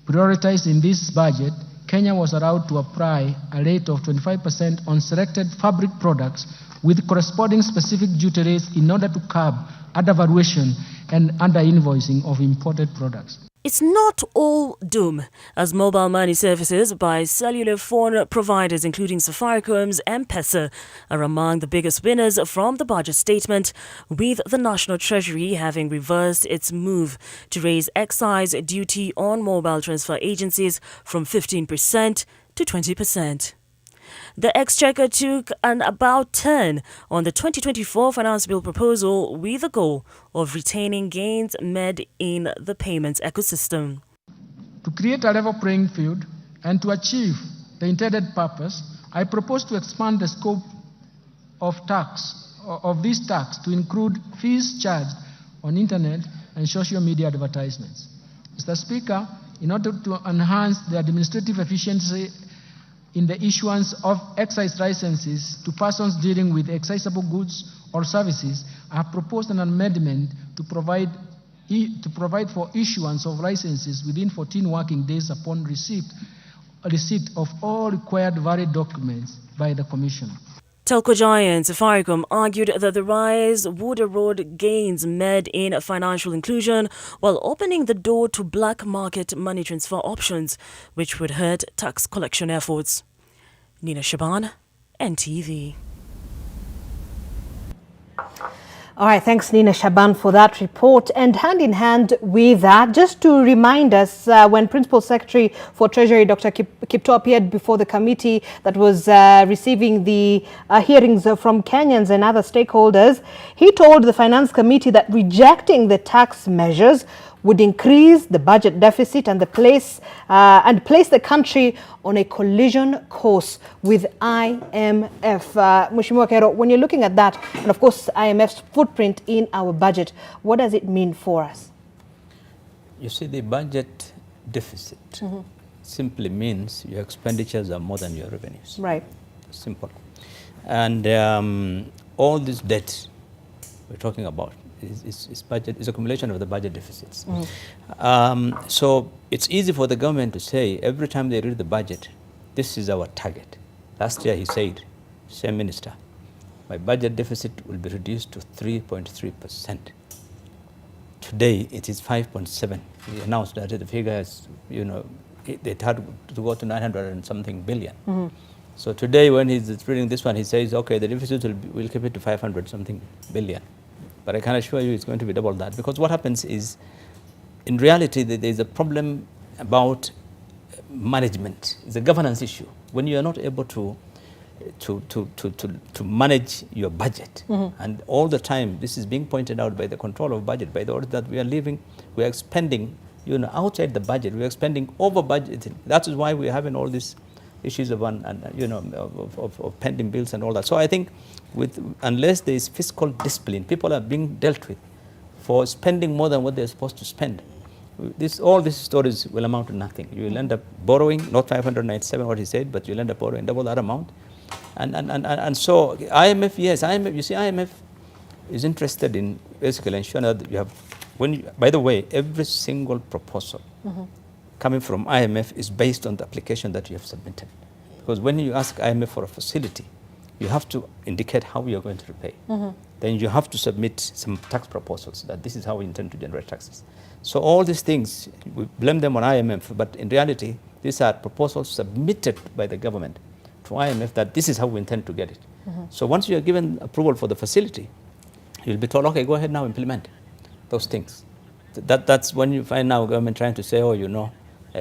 Speaker 3: prioritized in this budget, Kenya was allowed to apply a rate of 25% on selected fabric products with corresponding specific duty rates in order to curb undervaluation and under-invoicing of imported products.
Speaker 14: It's not all doom, as mobile money services by cellular phone providers including Safaricom's M-Pesa are among the biggest winners from the budget statement, with the National Treasury having reversed its move to raise excise duty on mobile transfer agencies from 15% to 20%. The Exchequer took an about turn on the 2024 Finance Bill proposal with the goal of retaining gains made in the payments ecosystem.
Speaker 3: To create a level playing field and to achieve the intended purpose, I propose to expand the scope of this tax to include fees charged on internet and social media advertisements. Mr. Speaker, in order to enhance the administrative efficiency in the issuance of excise licenses to persons dealing with excisable goods or services, I have proposed an amendment to provide for issuance of licenses within 14 working days upon receipt of all required valid documents by the Commission.
Speaker 14: Telco giant Safaricom argued that the rise would erode gains made in financial inclusion while opening the door to black market money transfer options, which would hurt tax collection efforts. Nina Shaban, NTV.
Speaker 5: All right, thanks Nina Shaban for that report. And hand in hand with that, just to remind us, when Principal Secretary for Treasury Dr. Kipto appeared before the committee that was receiving the hearings from Kenyans and other stakeholders, he told the Finance Committee that rejecting the tax measures would increase the budget deficit and place the country on a collision course with IMF. Mheshimiwa Kero, when you're looking at that, and of course IMF's footprint in our budget, what does it mean for us?
Speaker 20: You see, the budget deficit simply means your expenditures are more than your revenues.
Speaker 5: Right.
Speaker 20: Simple. And all this debt we're talking about is accumulation of the budget deficits. So it's easy for the government to say every time they read the budget, this is our target. Last year he said, same minister, my budget deficit will be reduced to 3.3%. Today it is 5.7. He announced that the figure is, they had to go to 900 and something billion. So today when he's reading this one, he says, okay, the deficit will keep it to 500 something billion. But I can assure you it's going to be double that, because what happens is, in reality, there is a problem about management. It's a governance issue. When you are not able to manage your budget, and all the time, this is being pointed out by the control of budget, by the order that we are expending, outside the budget, we are spending over budget. That is why we are having all these issues of pending bills and all that. So I think unless there is fiscal discipline, people are being dealt with for spending more than what they're supposed to spend. All these stories will amount to nothing. You will end up borrowing, not 597 what he said, but you'll end up borrowing double that amount. And so IMF, yes, IMF, you see, IMF is interested in basically ensuring that you have, by the way, every single proposal coming from IMF is based on the application that you have submitted. Because when you ask IMF for a facility, you have to indicate how you're going to repay. Then you have to submit some tax proposals that this is how we intend to generate taxes. So all these things, we blame them on IMF, but in reality, these are proposals submitted by the government to IMF that this is how we intend to get it. So once you are given approval for the facility, you'll be told, okay, go ahead now, implement those things. That's when you find now government trying to say, oh, you know,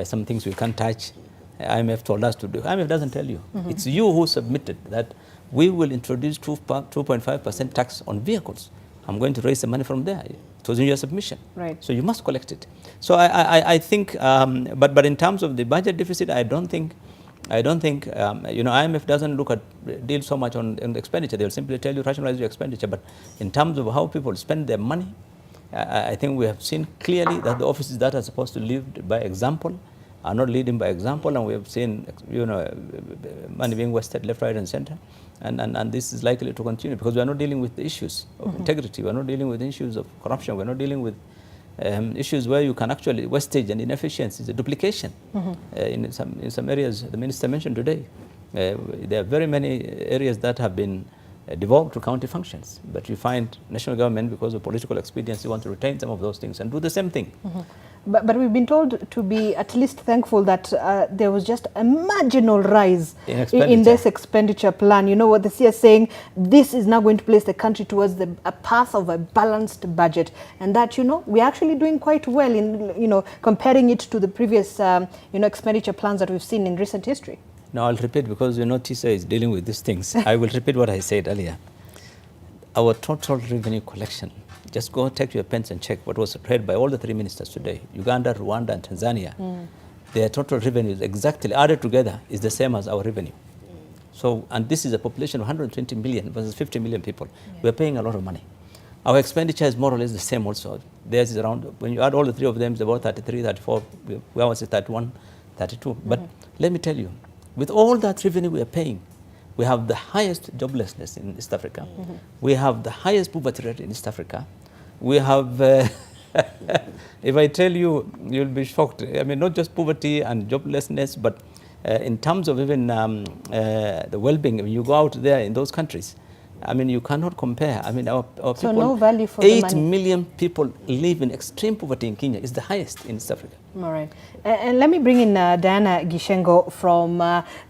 Speaker 20: some things we can't touch. IMF told us to do. IMF doesn't tell you. It's you who submitted that we will introduce 2.5% tax on vehicles. I'm going to raise the money from there. It was in your submission.
Speaker 5: Right.
Speaker 20: So you must collect it. So I think, but in terms of the budget deficit, I don't think, you know, IMF doesn't deal so much on the expenditure. They'll simply tell you rationalize your expenditure. But in terms of how people spend their money, I think we have seen clearly that the offices that are supposed to lead by example are not leading by example, and we have seen, you know, money being wasted left, right, and center, and this is likely to continue because we are not dealing with the issues of integrity. We are not dealing with issues of corruption. We are not dealing with issues where you can actually wastage and inefficiency, the duplication. In some areas, the minister mentioned today, there are very many areas that have been devolved to county functions, but you find national government, because of political expediency, want to retain some of those things and do the same thing.
Speaker 5: But we've been told to be at least thankful that there was just a marginal rise in this expenditure plan. You know what the CS is saying? This is now going to place the country towards a path of a balanced budget, and that, you know, we're actually doing quite well in, you know, comparing it to the previous, you know, expenditure plans that we've seen in recent history.
Speaker 20: Now I'll repeat, because you know TISA is dealing with these things. I will repeat what I said earlier. Our total revenue collection, just go take your pens and check what was read by all the three ministers today, Uganda, Rwanda, and Tanzania. Their total revenues exactly added together is the same as our revenue. So, and this is a population of 120 million versus 50 million people. We're paying a lot of money. Our expenditure is more or less the same also. Theirs is around, when you add all the three of them, it's about 33, 34, we always say 31, 32. But let me tell you, with all that revenue we are paying, we have the highest joblessness in East Africa. We have the highest poverty rate in East Africa. We have, if I tell you, you'll be shocked. I mean, not just poverty and joblessness, but in terms of even the well-being, when you go out there in those countries, I mean, you cannot compare. I mean, our people,
Speaker 5: so no value for
Speaker 20: 8
Speaker 5: the money.
Speaker 20: million people live in extreme poverty in Kenya. It's the highest in East Africa.
Speaker 5: All right. And let me bring in Diana Gishengo from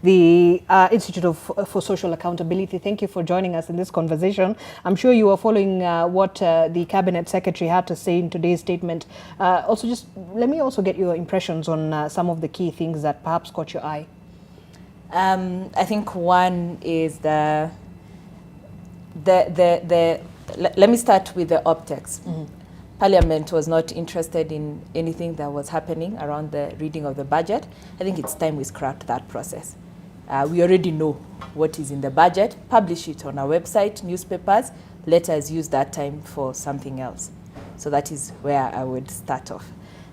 Speaker 5: the Institute for Social Accountability. Thank you for joining us in this conversation. I'm sure you are following what the Cabinet Secretary had to say in today's statement. Also, just let me also get your impressions on some of the key things that perhaps caught your eye.
Speaker 11: I think one is let me start with the optics. Parliament was not interested in anything that was happening around the reading of the budget. I think it's time we scrapped that process. We already know what is in the budget, publish it on our website, newspapers, let us use that time for something else. So that is where I would start off.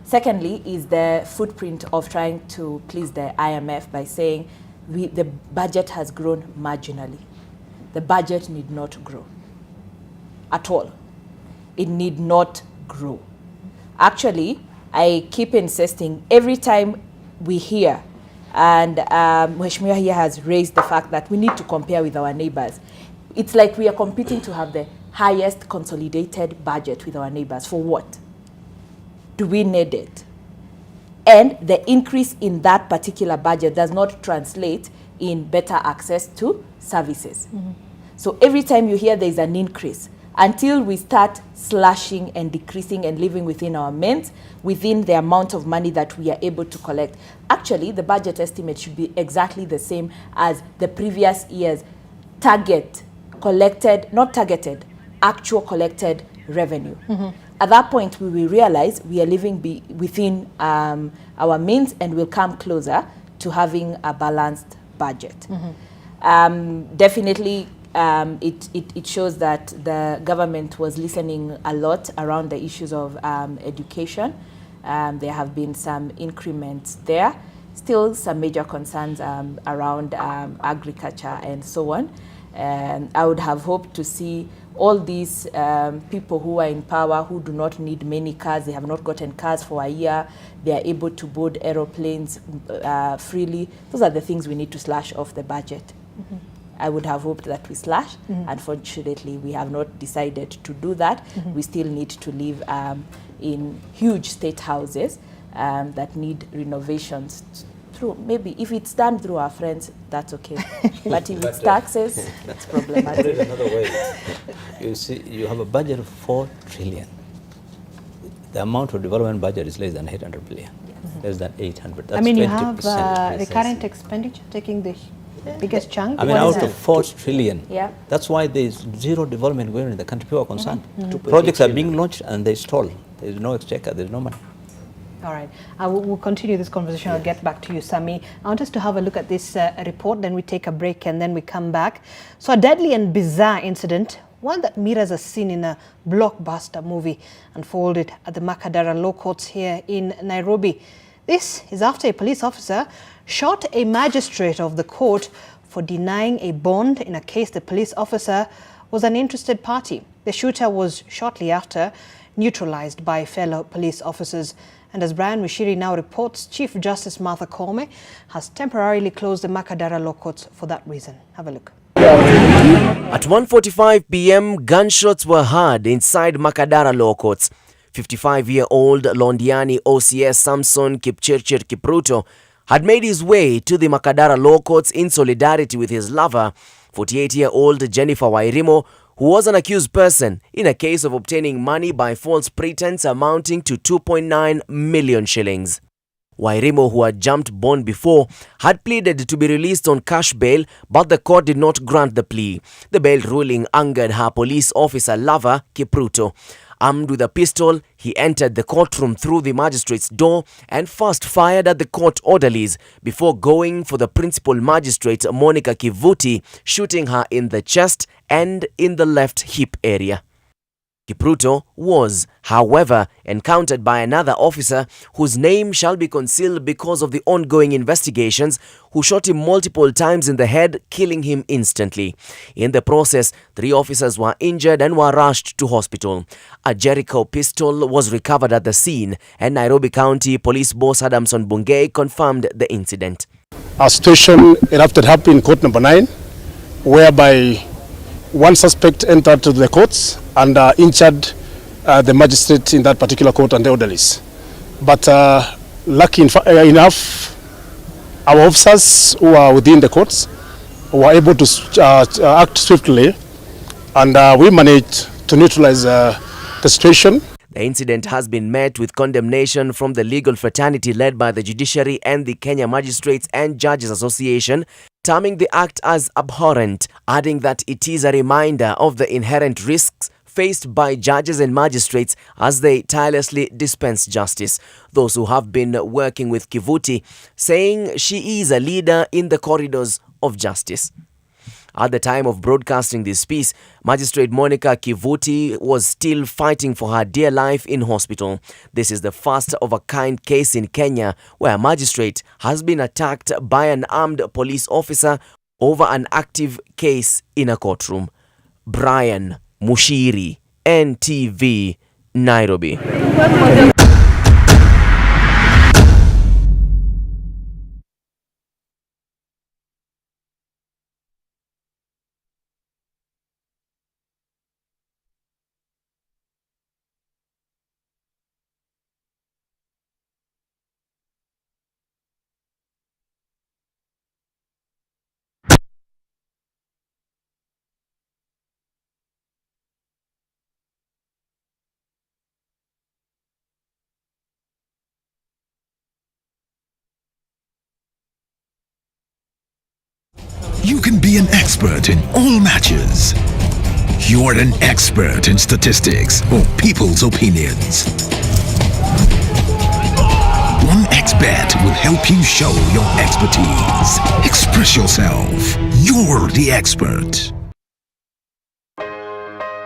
Speaker 11: Secondly is the footprint of trying to please the IMF by saying the budget has grown marginally. The budget need not grow at all. It need not grow. Actually, I keep insisting every time we hear, and Mheshimiwa here has raised the fact that we need to compare with our neighbors. It's like we are competing to have the highest consolidated budget with our neighbors. For what? Do we need it? And the increase in that particular budget does not translate in better access to services. So every time you hear there's an increase, until we start slashing and decreasing and living within our means, within the amount of money that we are able to collect. Actually, the budget estimate should be exactly the same as the previous year's actual collected revenue. At that point, we will realize we are living within our means and will come closer to having a balanced budget. Definitely, it shows that the government was listening a lot around the issues of education. There have been some increments there. Still some major concerns around agriculture and so on. And I would have hoped to see
Speaker 4: all these people who are in power, who do not need many cars, they have not gotten cars for a year, they are able to board aeroplanes freely. Those are the things we need to slash off the budget.
Speaker 5: Mm-hmm.
Speaker 4: I would have hoped that we slash.
Speaker 5: Mm-hmm.
Speaker 4: Unfortunately, we have not decided to do that.
Speaker 5: Mm-hmm.
Speaker 4: We still need to live in huge state houses that need renovations. Through, maybe if it's done through our friends, that's okay. But if it's taxes, that's problematic.
Speaker 20: Put it another way. You see, you have a budget of 4 trillion. The amount of development budget is less than 800 billion. Less than 800. That's
Speaker 5: I mean, you
Speaker 20: 20%.
Speaker 5: have the current expenditure taking the biggest chunk.
Speaker 20: I mean, out of 4 trillion,
Speaker 4: yeah.
Speaker 20: That's why there's zero development going on in the country. People are concerned. Projects are being launched and they stall. There's no exchequer, there's no money.
Speaker 5: All right. We'll continue this conversation. I'll get back to you, Sami. I want us to have a look at this report, then we take a break and then we come back. So a deadly and bizarre incident, one that mirrors a scene in a blockbuster movie, unfolded at the Makadara Law Courts here in Nairobi. This is after a police officer shot a magistrate of the court for denying a bond in a case the police officer was an interested party. The shooter was shortly after neutralized by fellow police officers. And as Brian Mushiri now reports, Chief Justice Martha Koome has temporarily closed the Makadara Law Courts for that reason. Have a look.
Speaker 8: At 1:45 p.m., gunshots were heard inside Makadara Law Courts. 55-year-old Londiani OCS Samson Kipchirchir Kipruto had made his way to the Makadara Law Courts in solidarity with his lover, 48-year-old Jennifer Wairimo, who was an accused person in a case of obtaining money by false pretense amounting to 2.9 million shillings. Wairimo, who had jumped bond before, had pleaded to be released on cash bail, but the court did not grant the plea. The bail ruling angered her police officer lover, Kipruto. Armed with a pistol, he entered the courtroom through the magistrate's door and first fired at the court orderlies before going for the principal magistrate, Monica Kivuti, shooting her in the chest and in the left hip area. Kipruto was, however, encountered by another officer whose name shall be concealed because of the ongoing investigations, who shot him multiple times in the head, killing him instantly. In the process, 3 officers were injured and were rushed to hospital. A Jericho pistol was recovered at the scene, and Nairobi County Police Boss Adamson Bungei confirmed the incident.
Speaker 13: A situation erupted up in court number 9, whereby one suspect entered to the courts and injured the magistrate in that particular court and the orderlies. But lucky enough, our officers who are within the courts were able to act swiftly, and we managed to neutralize the situation.
Speaker 8: The incident has been met with condemnation from the legal fraternity led by the judiciary and the Kenya Magistrates and Judges Association, terming the act as abhorrent, adding that it is a reminder of the inherent risks faced by judges and magistrates as they tirelessly dispense justice. Those who have been working with Kivuti saying she is a leader in the corridors of justice. At the time of broadcasting this piece, Magistrate Monica Kivuti was still fighting for her dear life in hospital. This is the first of a kind case in Kenya where a magistrate has been attacked by an armed police officer over an active case in a courtroom. Brian Mushiri, NTV, Nairobi.
Speaker 1: You can be an expert in all matches. You're an expert in statistics or people's opinions. 1xBet will help you show your expertise. Express yourself. You're the expert.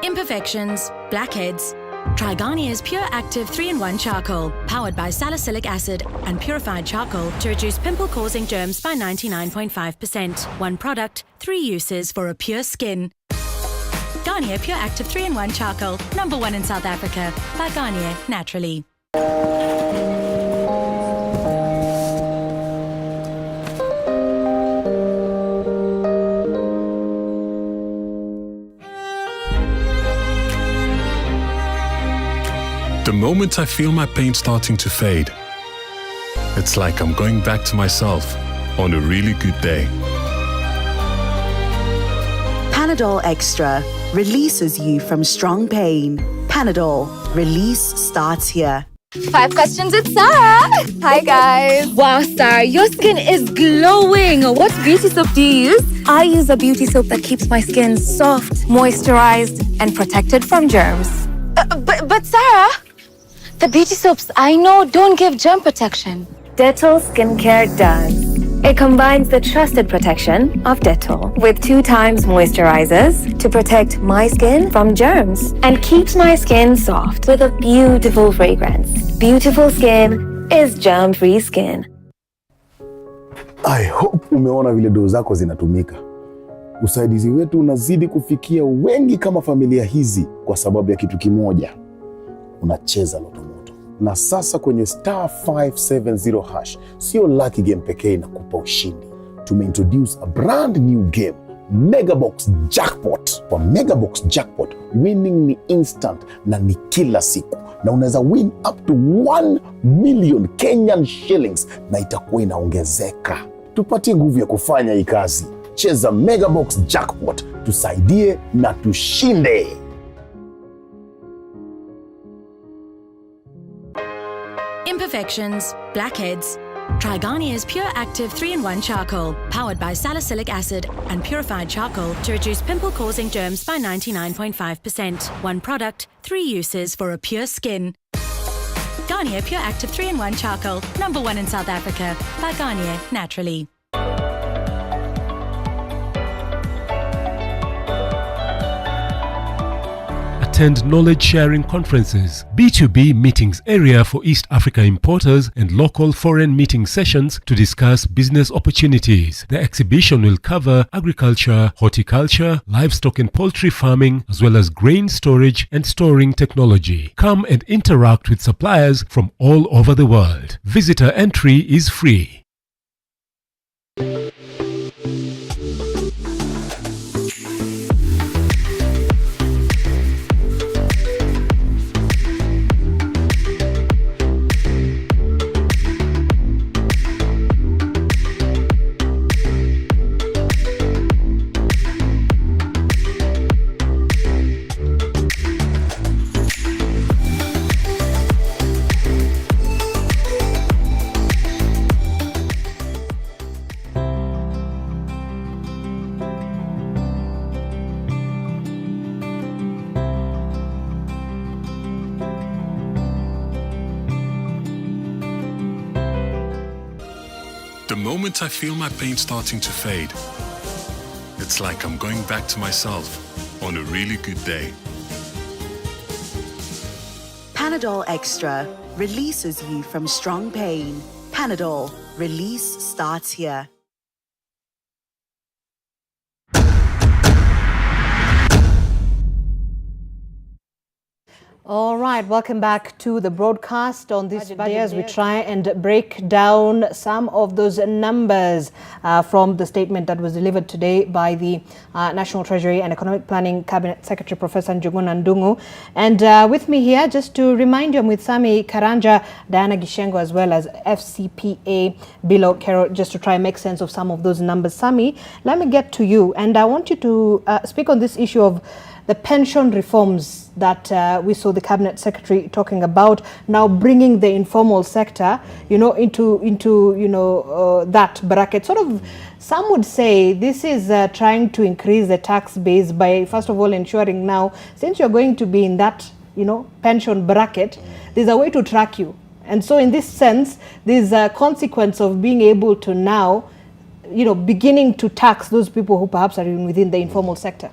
Speaker 15: Imperfections, blackheads. Try Garnier's Pure Active 3-in-1 Charcoal, powered by salicylic acid and purified charcoal to reduce pimple-causing germs by 99.5%. One product, 3 uses for a pure skin. Garnier Garnier Pure Active 3-in-1 Charcoal, #1 in South Africa, by Garnier Naturally.
Speaker 16: The moment I feel my pain starting to fade, it's like I'm going back to myself on a really good day.
Speaker 17: Panadol Extra releases you from strong pain. Panadol, release starts here.
Speaker 12: 5 questions with Sarah. Hi guys. Wow, Sarah, your skin is glowing. What beauty soap do you use? I use a beauty soap that keeps my skin soft, moisturized, and protected from germs. But Sarah, the beauty soaps I know don't give germ protection. Dettol Skincare does. It combines the trusted protection of Dettol with 2 times moisturizers to protect my skin from germs and keeps my skin soft with a beautiful fragrance. Beautiful skin is germ-free skin.
Speaker 28: I hope umeona vile doo zako zinatumika. Usaidizi wetu unazidi kufikia wengi kama familia hizi kwa sababu ya kitu kimoja. Unacheza Loto Moto. Na sasa kwenye *570#, sio lucky game pekee inakupa ushindi. Tumeintroduce a brand new game, Megabox Jackpot. Kwa Megabox Jackpot, winning ni instant na ni kila siku. Na unaweza win up to 1 million Kenyan shillings na itakuwa inaongezeka. Tupatie nguvu ya kufanya hii kazi. Cheza Megabox Jackpot, tusaidie na tushinde.
Speaker 15: Imperfections, blackheads. Try Garnier's Pure Active 3-in-1 Charcoal, powered by salicylic acid and purified charcoal to reduce pimple-causing germs by 99.5%. 1 product, 3 uses for a pure skin. Garnier Pure Active 3-in-1 Charcoal, #1 in South Africa, by Garnier Naturally.
Speaker 18: Attend knowledge-sharing conferences, B2B meetings area for East Africa importers and local foreign meeting sessions to discuss business opportunities. The exhibition will cover agriculture, horticulture, livestock and poultry farming, as well as grain storage and storing technology. Come and interact with suppliers from all over the world. Visitor entry is free.
Speaker 16: The moment I feel my pain starting to fade, it's like I'm going back to myself on a really good day.
Speaker 17: Panadol Extra releases you from strong pain. Panadol, release starts here.
Speaker 5: All right, welcome back to the broadcast on this day as we try and break down some of those numbers from the statement that was delivered today by the National Treasury and Economic Planning Cabinet Secretary, Professor Njuguna Ndung'u. And with me here, just to remind you, I'm with Sami Karanja, Diana Gishengo, as well as FCPA Bilo Kero, just to try and make sense of some of those numbers. Sami, let me get to you, and I want you to speak on this issue of the pension reforms that we saw the Cabinet Secretary talking about, now bringing the informal sector, into that bracket. Sort of, some would say this is trying to increase the tax base by, first of all, ensuring now, since you're going to be in that, pension bracket, there's a way to track you. And so in this sense, there's a consequence of being able to now, beginning to tax those people who perhaps are within the informal sector.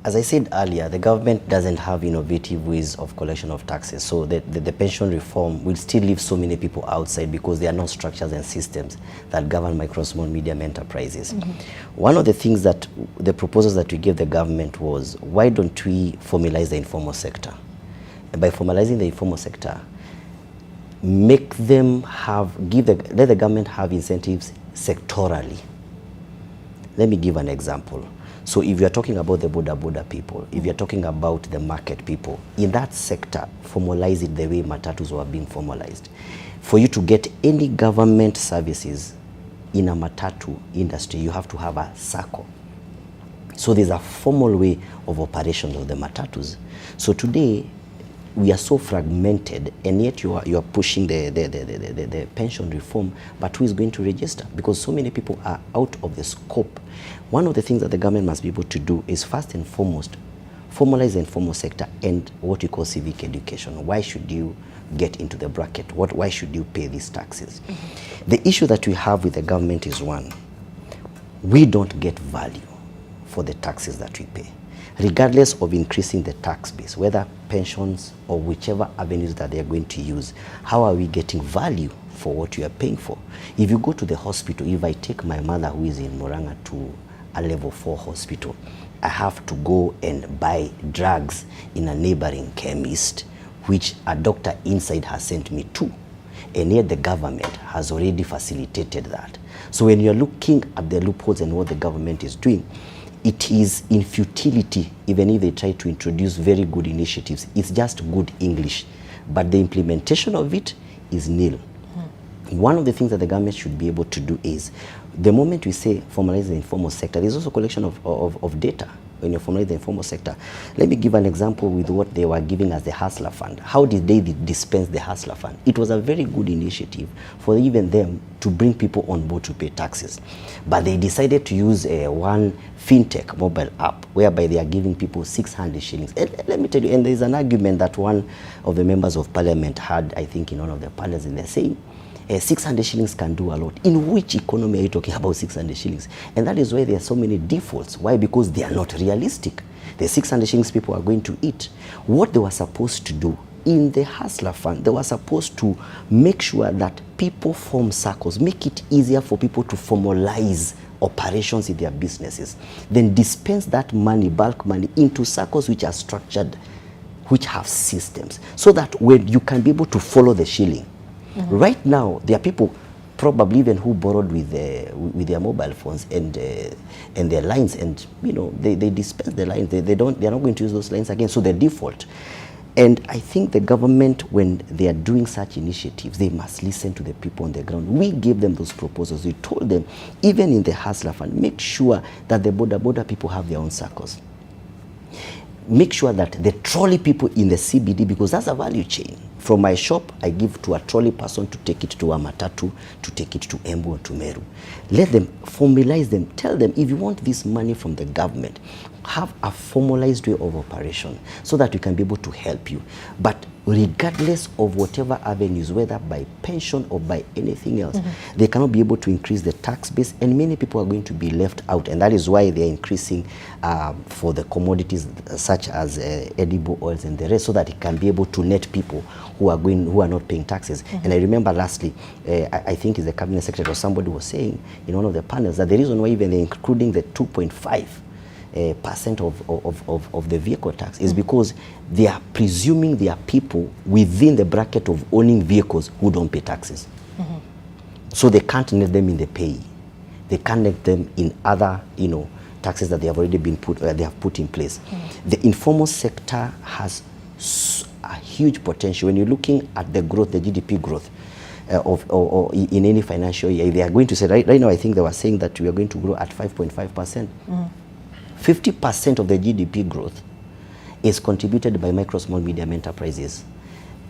Speaker 2: As I said earlier, the government doesn't have innovative ways of collection of taxes, so the pension reform will still leave so many people outside because there are no structures and systems that govern micro, small, medium enterprises. One of the things that the proposals that we gave the government was, why don't we formalize the informal sector? And by formalizing the informal sector, let the government have incentives sectorally. Let me give an example. So if you're talking about the border people, if you're talking about the market people, in that sector, formalize it the way matatus were being formalized. For you to get any government services in a matatu industry, you have to have a SACCO. So there's a formal way of operation of the matatus. So today, we are so fragmented, and yet you are pushing the pension reform, but who is going to register? Because so many people are out of the scope. One of the things that the government must be able to do is, first and foremost, formalize the informal sector and what you call civic education. Why should you get into the bracket? Why should you pay these taxes? The issue that we have with the government is, one, we don't get value for the taxes that we pay. Regardless of increasing the tax base, whether pensions or whichever avenues that they are going to use, how are we getting value for what you are paying for? If you go to the hospital, if I take my mother who is in Murang'a to a level 4 hospital, I have to go and buy drugs in a neighboring chemist, which a doctor inside has sent me to. And yet the government has already facilitated that. So when you're looking at the loopholes and what the government is doing, it is in futility, even if they try to introduce very good initiatives. It's just good English, but the implementation of it is nil. One of the things that the government should be able to do is, the moment we say formalize the informal sector, there's also a collection of data when you formalize the informal sector. Let me give an example with what they were giving as the Hustler Fund. How did they dispense the Hustler Fund? It was a very good initiative for even them to bring people on board to pay taxes. But they decided to use one fintech mobile app whereby they are giving people 600 shillings. And let me tell you, and there's an argument that one of the members of parliament had, I think, in one of the panels, and they're saying, 600 shillings can do a lot. In which economy are you talking about 600 shillings? And that is why there are so many defaults. Why? Because they are not realistic. The 600 shillings people are going to eat. What they were supposed to do in the Hustler Fund, they were supposed to make sure that people form circles, make it easier for people to formalize operations in their businesses, then dispense that money, bulk money, into circles which are structured, which have systems, so that when you can be able to follow the shilling. Right now, there are people probably even who borrowed with their mobile phones and their lines, and they dispense the lines. They're not going to use those lines again. So they default. And I think the government, when they are doing such initiatives, they must listen to the people on the ground. We gave them those proposals. We told them, even in the Hustler Fund, make sure that the border people have their own circles. Make sure that the trolley people in the CBD, because that's a value chain. From my shop, I give to a trolley person to take it to a matatu, to take it to Embu or to Meru. Let them formalize them. Tell them, if you want this money from the government, have a formalized way of operation so that we can be able to help you. But regardless of whatever avenues, whether by pension or by anything else, they cannot be able to increase the tax base, and many people are going to be left out. And that is why they're increasing for the commodities such as edible oils and the rest, so that it can be able to net people who are not paying taxes. And I remember lastly, I think it's the cabinet secretary or somebody was saying in one of the panels that the reason why even they're including the 2.5% of the vehicle tax is because they are presuming there are people within the bracket of owning vehicles who don't pay taxes. So they can't net them in the pay. They can't net them in other, taxes that they have already been put in place. The informal sector has a huge potential. When you're looking at the growth, the GDP growth or in any financial year, they are going to say, right now I think they were saying that we are going to grow at 5.5%. 50% of the GDP growth is contributed by micro, small, medium enterprises.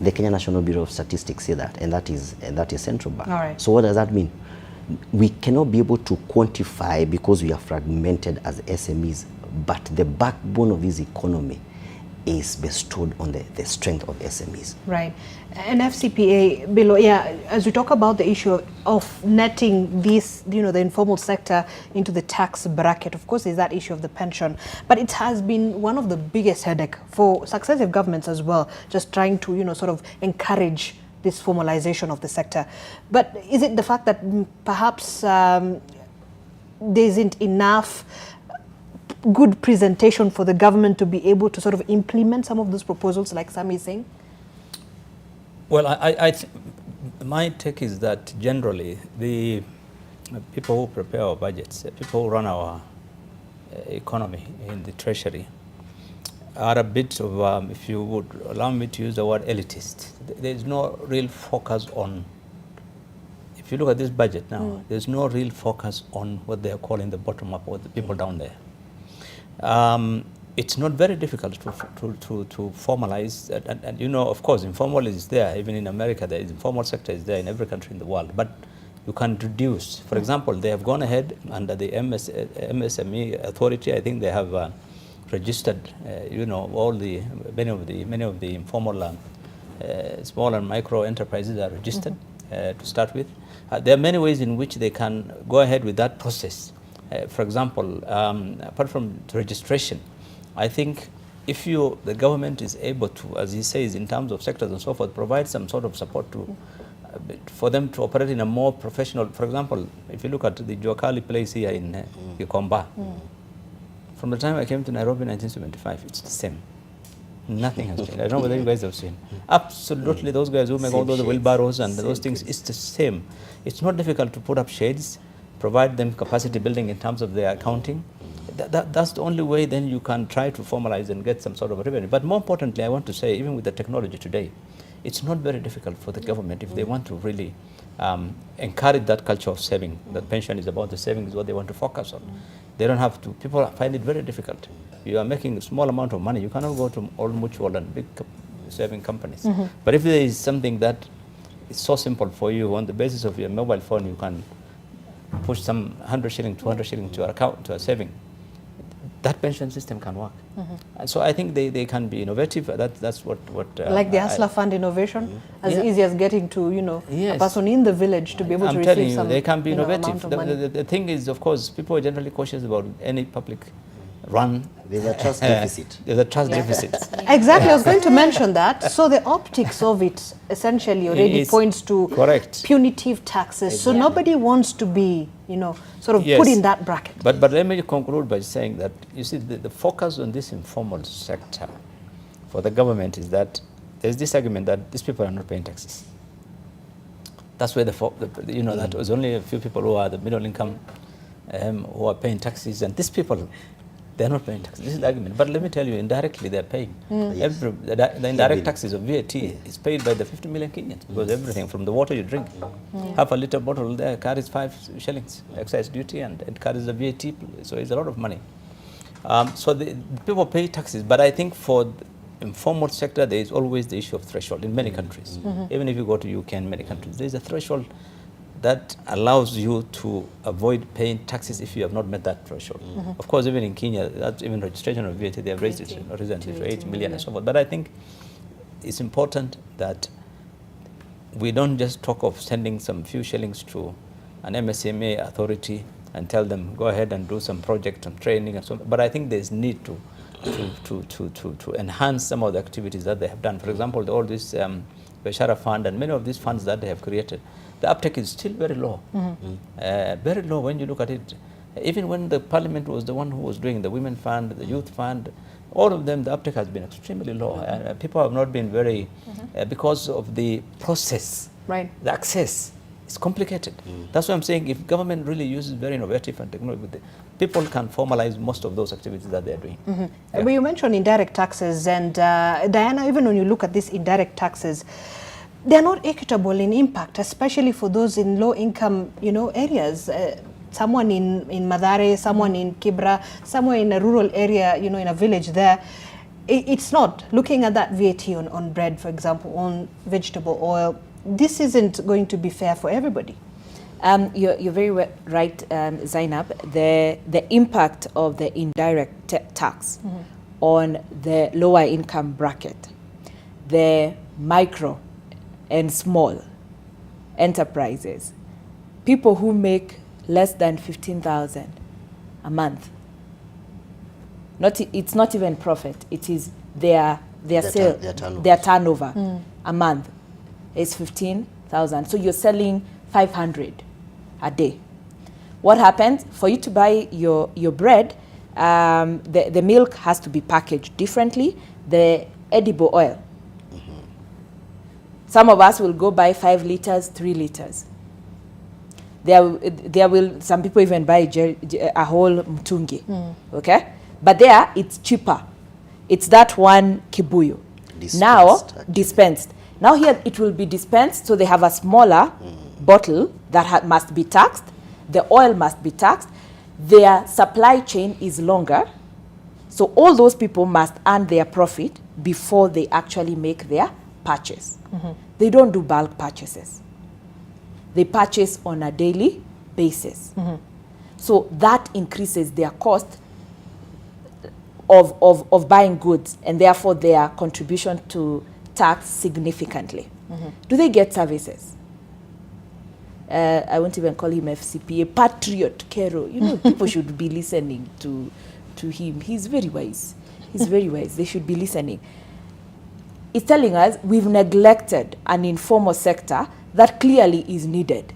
Speaker 2: The Kenya National Bureau of Statistics say that, and that is central bank. All right. So what does that mean? We cannot be able to quantify because we are fragmented as SMEs, but the backbone of this economy is bestowed on the strength of SMEs.
Speaker 5: Right. And FCPA, below, as we talk about the issue of netting this, the informal sector into the tax bracket, of course, there's that issue of the pension. But it has been one of the biggest headache for successive governments as well, just trying to, sort of encourage this formalization of the sector. But is it the fact that perhaps there isn't enough good presentation for the government to be able to sort of implement some of those proposals, like Sami is saying?
Speaker 20: Well, my take is that generally the people who prepare our budgets, people who run our economy in the treasury, are a bit of, if you would allow me to use the word, elitist. There is no real focus on, if you look at this budget now, there's no real focus on what they are calling the bottom up, or the people down there. It's not very difficult to formalize, and of course, informal is there. Even in America, the informal sector is there in every country in the world. But you can reduce. For example, they have gone ahead under the MSME authority. I think they have registered, many of the informal small and micro enterprises are registered to start with. There are many ways in which they can go ahead with that process. For example, apart from registration, I think if the government is able to, as he says, in terms of sectors and so forth, provide some sort of support for them to operate in a more professional. For example, if you look at the Juakali place here in Gikomba, from the time I came to Nairobi in 1975, it's the same. Nothing has changed. I don't know whether you guys have seen. Absolutely, those guys who make all those wheelbarrows and those things, it's the same. It's not difficult to put up shades, provide them capacity building in terms of their accounting. That's the only way then you can try to formalize and get some sort of revenue. But more importantly, I want to say, even with the technology today, it's not very difficult for the government if they want to really encourage that culture of saving. That pension is about the saving, is what they want to focus on. They don't have to. People find it very difficult. You are making a small amount of money. You cannot go to all mutual and big saving companies. But if there is something that is so simple for you, on the basis of your mobile phone, you can push some 100 shilling, 200 shilling to your account, to a saving. That pension system can work. And so I think they can be innovative. That's what
Speaker 5: like the Hustler Fund innovation, as easy as getting to a person in the village to be able to receive
Speaker 20: telling you,
Speaker 5: some
Speaker 20: they can be innovative.
Speaker 5: amount of money.
Speaker 20: The thing is, of course, people are generally cautious about any public run.
Speaker 2: There's a trust deficit.
Speaker 20: There's a trust deficit.
Speaker 5: Exactly, I was going to mention that. So the optics of it essentially already points to punitive taxes. So nobody wants to be, sort of put in that bracket.
Speaker 20: But let me conclude by saying that, you see, the focus on this informal sector for the government is that there's this argument that these people are not paying taxes. That's where that was only a few people who are the middle income who are paying taxes, and these people, they're not paying taxes. This is the argument. But let me tell you, indirectly they're paying. The indirect taxes of VAT is paid by the 50 million Kenyans, because everything from the water you drink, half a liter bottle there carries 5 shillings excise duty, and it carries the VAT, so it's a lot of money. So the people pay taxes, but I think for the informal sector, there is always the issue of threshold in many countries. Even if you go to UK and many countries, there is a threshold that allows you to avoid paying taxes if you have not met that threshold. Of course, even in Kenya, that's even registration of VAT, they have raised it recently to 8 million and so forth. But I think it's important that we don't just talk of sending some few shillings to an MSME authority and tell them, go ahead and do some project, some training and so on. But I think there's need to enhance some of the activities that they have done. For example, all this Beshara Fund and many of these funds that they have created, the uptake is still very low. Very low when you look at it. Even when the parliament was the one who was doing the women fund, the youth fund, all of them, the uptake has been extremely low. People have not been very, because of the process, the access is complicated. That's why I'm saying if government really uses very innovative and technology, people can formalize most of those activities that they're doing.
Speaker 5: But you mentioned indirect taxes, and Diana, even when you look at these indirect taxes, they're not equitable in impact, especially for those in low-income, areas. Someone in Mathare, someone in Kibra, somewhere in a rural area, in a village there. It's not. Looking at that VAT on bread, for example, on vegetable oil, this isn't going to be fair for everybody.
Speaker 4: You're very right, Zainab. The impact of the indirect tax on the lower income bracket, the micro and small enterprises, people who make less than 15,000 a month. It's not even profit, it is their sale, their turnover a month is 15,000. So you're selling 500 a day. What happens? For you to buy your bread, the milk has to be packaged differently, the edible oil. Some of us will go buy 5 liters, 3 liters. There will some people even buy a whole mtungi, okay? But there, it's cheaper. It's that one kibuyu. Dispensed. Now here, it will be dispensed, so they have a smaller bottle that must be taxed. The oil must be taxed. Their supply chain is longer. So all those people must earn their profit before they actually make their purchase. They don't do bulk purchases. They purchase on a daily basis. So that increases their cost of buying goods, and therefore their contribution to tax significantly. Do they get services? I won't even call him FCPA, Patriot Kero. You know, people should be listening to him. He's very wise. He's very wise. They should be listening. It's telling us we've neglected an informal sector that clearly is needed.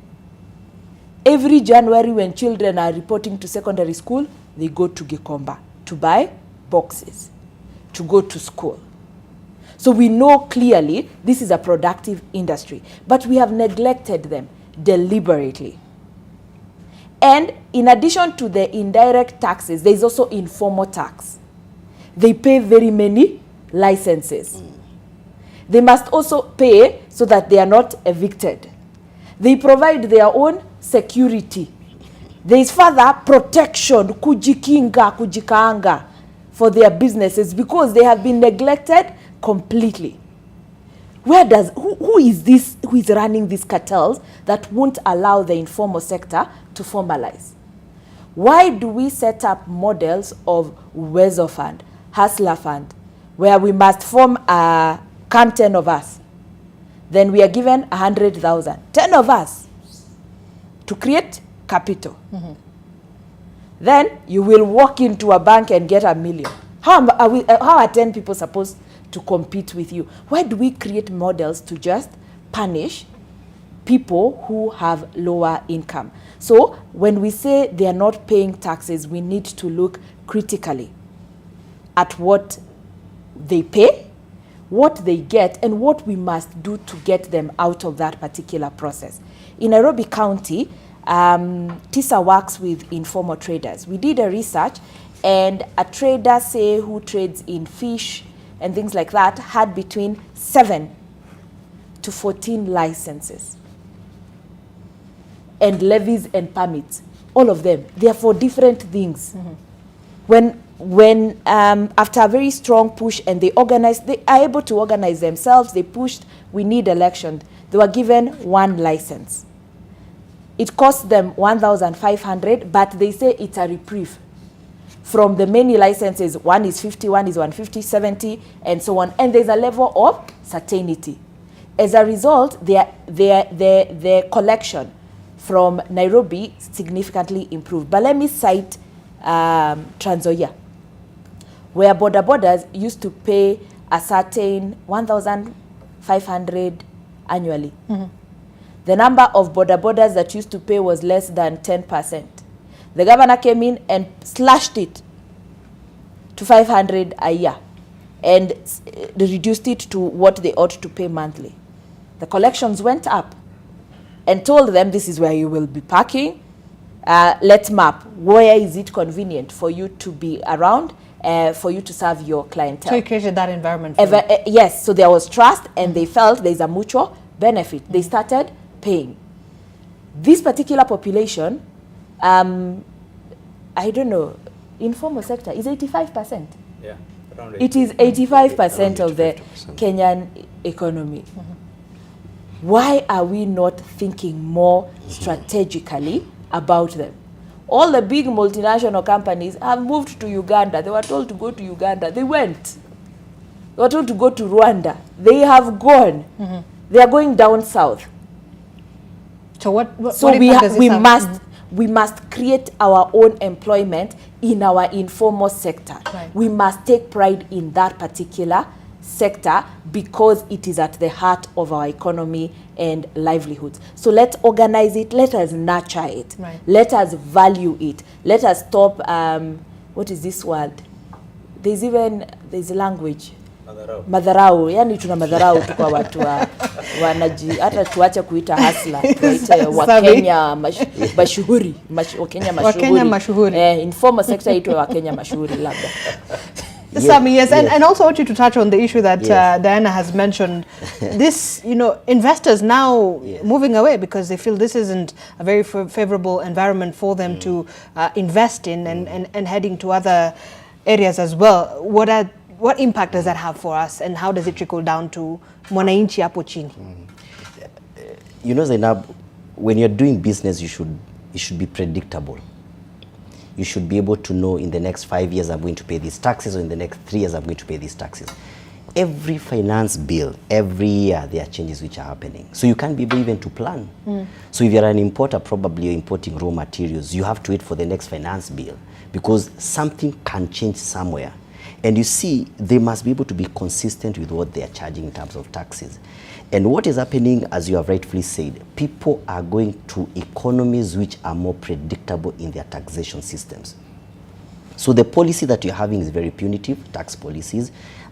Speaker 4: Every January when children are reporting to secondary school, they go to Gikomba to buy boxes, to go to school. So we know clearly this is a productive industry, but we have neglected them deliberately. And in addition to the indirect taxes, there is also informal tax. They pay very many licenses. They must also pay so that they are not evicted. They provide their own security. There is further protection, kujikinga, kujikaanga, for their businesses because they have been neglected completely. Who is running these cartels that won't allow the informal sector to formalize? Why do we set up models of Uwezo Fund, Hustler Fund, where we must form come 10 of us, then we are given 100,000, 10 of us, to create capital. Then you will walk into a bank and get $1 million. How are 10 people supposed to compete with you? Why do we create models to just punish people who have lower income? So when we say they are not paying taxes, we need to look critically at what they pay, what they get, and what we must do to get them out of that particular process. In Nairobi County, TISA works with informal traders. We did a research, and a trader, say, who trades in fish and things like that, had between 7 to 14 licenses and levies and permits. All of them. They are for different things. When after a very strong push, and they are able to organize themselves, they pushed, we need election, they were given 1 license. It cost them 1,500, but they say it's a reprieve from the many licenses. One is 50, one is 150, 70, and so on. And there's a level of certainty. As a result, their collection from Nairobi significantly improved. But let me cite Trans Nzoia, where border borders used to pay a certain 1,500 annually. The number of border borders that used to pay was less than 10%. The governor came in and slashed it to 500 a year and reduced it to what they ought to pay monthly. The collections went up and told them, this is where you will be parking. Let's map where is it convenient for you to be around, for you to serve your clientele.
Speaker 5: So you created that environment.
Speaker 4: Yes, so there was trust, and they felt there's a mutual benefit. They started paying. This particular population, I don't know, informal sector is 85%.
Speaker 20: Yeah, around
Speaker 4: 80%. It is 85% of the Kenyan economy. Why are we not thinking more strategically about them? All the big multinational companies have moved to Uganda. They were told to go to Uganda. They went. They were told to go to Rwanda. They have gone. They are going down south.
Speaker 5: So what
Speaker 4: So we must create our own employment in our informal sector.
Speaker 5: Right.
Speaker 4: We must take pride in that particular sector because it is at the heart of our economy and livelihoods. So let's organize it, let us nurture it,
Speaker 5: Right.
Speaker 4: let us value it, let us stop, what is this word? There's a language. Madharau, yani tuna madharau tu kwa watu wanaji, hata tuache kuita hasla, tuite Wakenya mashuhuri, Wakenya mashuhuri. Informal sector itwe Wakenya mashuhuri labda.
Speaker 5: Sami, yes, and also I want you to touch on the issue that Diana has mentioned. This, investors now moving away because they feel this isn't a very favorable environment for them to invest in and heading to other areas as well. What impact does that have for us, and how does it trickle down to mwananchi hapo chini?
Speaker 2: Zainab, when you're doing business, it should be predictable. You should be able to know in the next 5 years I'm going to pay these taxes, or in the next 3 years I'm going to pay these taxes. Every finance bill, every year there are changes which are happening. So you can't be able even to plan. So if you're an importer, probably you're importing raw materials, you have to wait for the next finance bill because something can change somewhere. And you see, they must be able to be consistent with what they are charging in terms of taxes. And what is happening, as you have rightfully said, people are going to economies which are more predictable in their taxation systems. So the policy that you're having is very punitive, tax policies,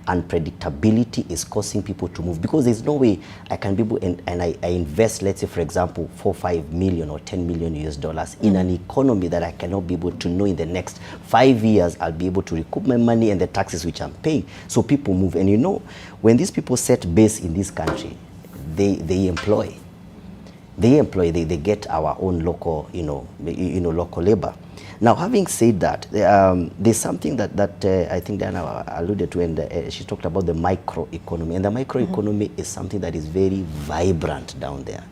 Speaker 2: and predictability is causing people to move because there's no way I can be able and I invest, let's say, for example, 4, 5 million or 10 million US dollars in an economy that I cannot be able to know in the next 5 years I'll be able to recoup my money and the taxes which I'm paying. So people move. And when these people set base in this country, they employ. They get our own local, local labor. Now, having said that, there's something that I think Diana alluded to, and she talked about the microeconomy. And the microeconomy is something that is very vibrant down there.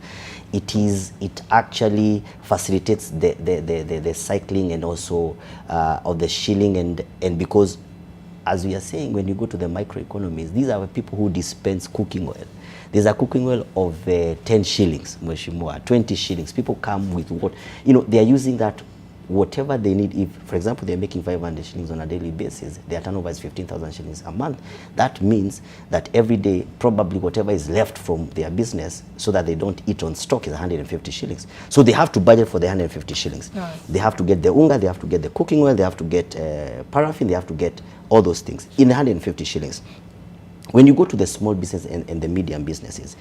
Speaker 2: It actually facilitates the cycling and also of the shilling, and because, as we are saying, when you go to the microeconomies, these are people who dispense cooking oil. There's a cooking oil of 10 shillings, 20 shillings. People come with what, they are using that. Whatever they need, if, for example, they're making 500 shillings on a daily basis, their turnover is 15,000 shillings a month. That means that every day, probably whatever is left from their business, so that they don't eat on stock, is 150 shillings. So they have to budget for the 150 shillings. Right. They have to get the unga, they have to get the cooking oil, they have to get paraffin, they have to get all those things in 150 shillings. When you go to the small business and the medium businesses,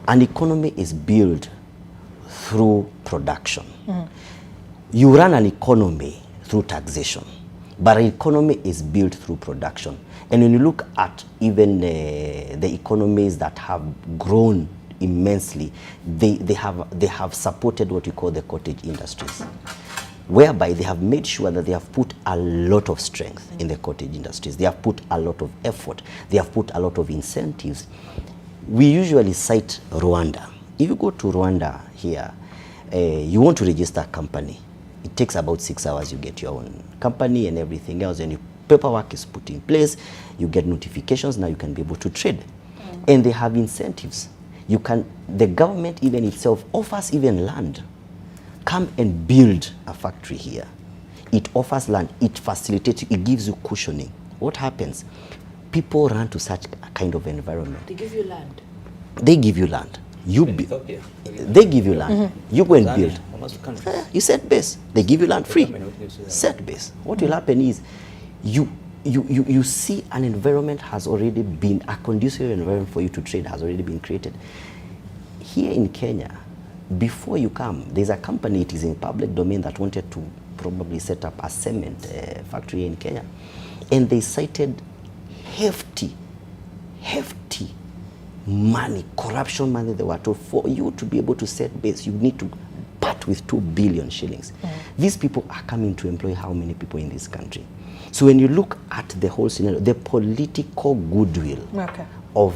Speaker 2: an economy is built through production. You run an economy through taxation, but an economy is built through production. And when you look at even the economies that have grown immensely, they have supported what we call the cottage industries, whereby they have made sure that they have put a lot of strength in the cottage industries. They have put a lot of effort. They have put a lot of incentives. We usually cite Rwanda. If you go to Rwanda here, you want to register a company. It takes about 6 hours. You get your own company and everything else, and your paperwork is put in place. You get notifications. Now you can be able to trade, and they have incentives. The government even itself offers even land. Come and build a factory here. It offers land. It facilitates you. It gives you cushioning. What happens? People run to such a kind of environment.
Speaker 4: They give you land.
Speaker 2: They give you land. They give you land. You go and build. You set base. They give you land free. Set base. What will happen is you see an environment has already been, a conducive environment for you to trade has already been created. Here in Kenya, before you come, there's a company, it is in public domain, that wanted to probably set up a cement factory in Kenya. And they cited hefty money, corruption money. They were told, for you to be able to set base, you need to part with 2 billion shillings. These people are coming to employ how many people in this country? So when you look at the whole scenario, the political goodwill of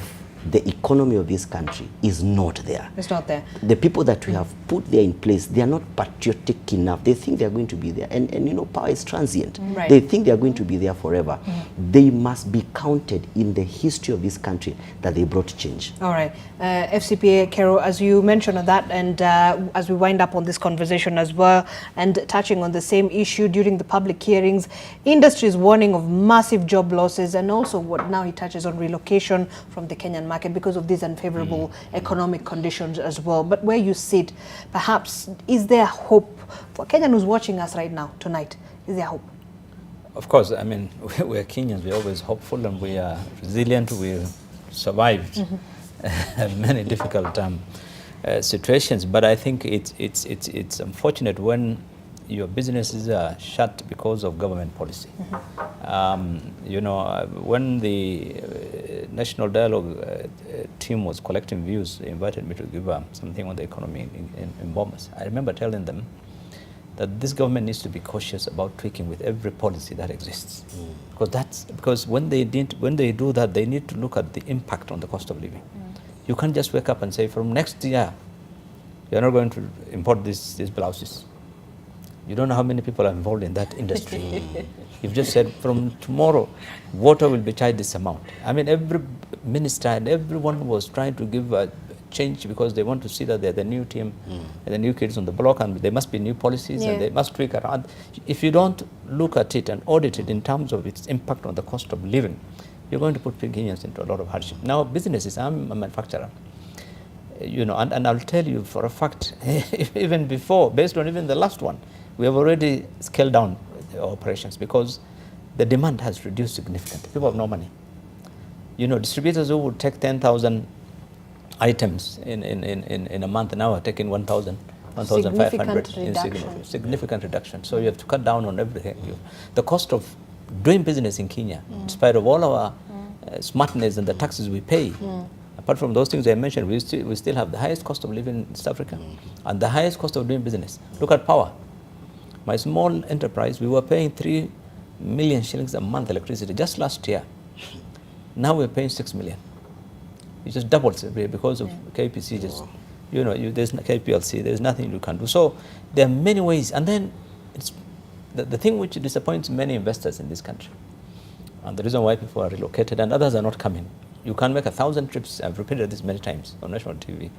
Speaker 2: the economy of this country is not there.
Speaker 5: It's not there.
Speaker 2: The people that we have put there in place, they are not patriotic enough. They think they are going to be there. And you know, power is transient.
Speaker 5: Right.
Speaker 2: They think they are going to be there forever. They must be counted in the history of this country that they brought change.
Speaker 5: All right. FCPA, Kero, as you mentioned on that, and as we wind up on this conversation as well, and touching on the same issue during the public hearings, industry is warning of massive job losses, and also what now he touches on relocation from the Kenyan market because of these unfavorable economic conditions as well. But where you sit, perhaps, is there hope for Kenyan who's watching us right now, tonight? Is there hope?
Speaker 20: Of course, I mean, we're Kenyans, we're always hopeful and we are resilient, we survived many difficult situations. But I think it's unfortunate when your businesses are shut because of government policy. You know, when the National Dialogue team was collecting views, they invited me to give something on the economy in Bomas. I remember telling them that this government needs to be cautious about tweaking with every policy that exists, because when they do that, they need to look at the impact on the cost of living. You can't just wake up and say from next year you're not going to import these blouses. You don't know how many people are involved in that industry. You've just said from tomorrow water will be charged this amount. I mean, every minister and everyone was trying to give a change because they want to see that they're the new team and the new kids on the block, and there must be new policies and they must tweak around. If you don't look at it and audit it in terms of its impact on the cost of living, you're going to put Kenyans into a lot of hardship. Now, businesses, I'm a manufacturer, you know, and I'll tell you for a fact, even before, based on even the last one, we have already scaled down operations because the demand has reduced significantly. People have no money. You know, distributors who would take 10,000 items in a month now are taking 1,000, 1,500 in significant reduction. So you have to cut down on everything. The cost of doing business in Kenya, in spite of all our smartness and the taxes we pay, apart from those things I mentioned, we still have the highest cost of living in South Africa and the highest cost of doing business. Look at power. My small enterprise, we were paying 3 million shillings a month electricity just last year. Now we're paying 6 million. It just doubles because of KPC. Just, you know, there's KPLC. There's nothing you can do. So there are many ways. And then it's the thing which disappoints many investors in this country, and the reason why people are relocated and others are not coming. You can make 1,000 trips. I've repeated this many times on national TV.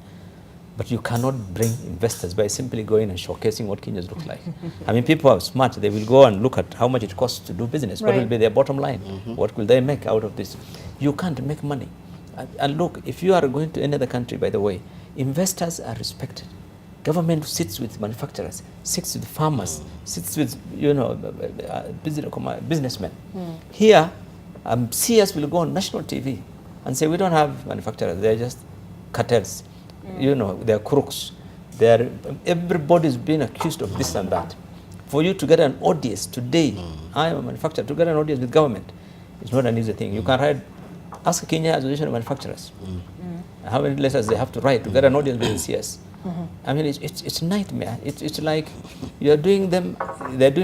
Speaker 20: But you cannot bring investors by simply going and showcasing what Kenya looks like. I mean, people are smart. They will go and look at how much it costs to do business. What will be their bottom line? What will they make out of this? You can't make money. And look, if you are going to any other country, by the way, investors are respected. Government sits with manufacturers, sits with farmers, sits with, you know, businessmen. Here, CS will go on national TV and say, we don't have manufacturers. They're just cartels. You know, they're crooks. Everybody's being accused of this and that. For you to get an audience today, I am a manufacturer, to get an audience with government, it's not an easy thing. You can write, ask Kenya Association of Manufacturers, how many letters they have to write to get an audience with the CS. I mean, it's a nightmare. It's like they're doing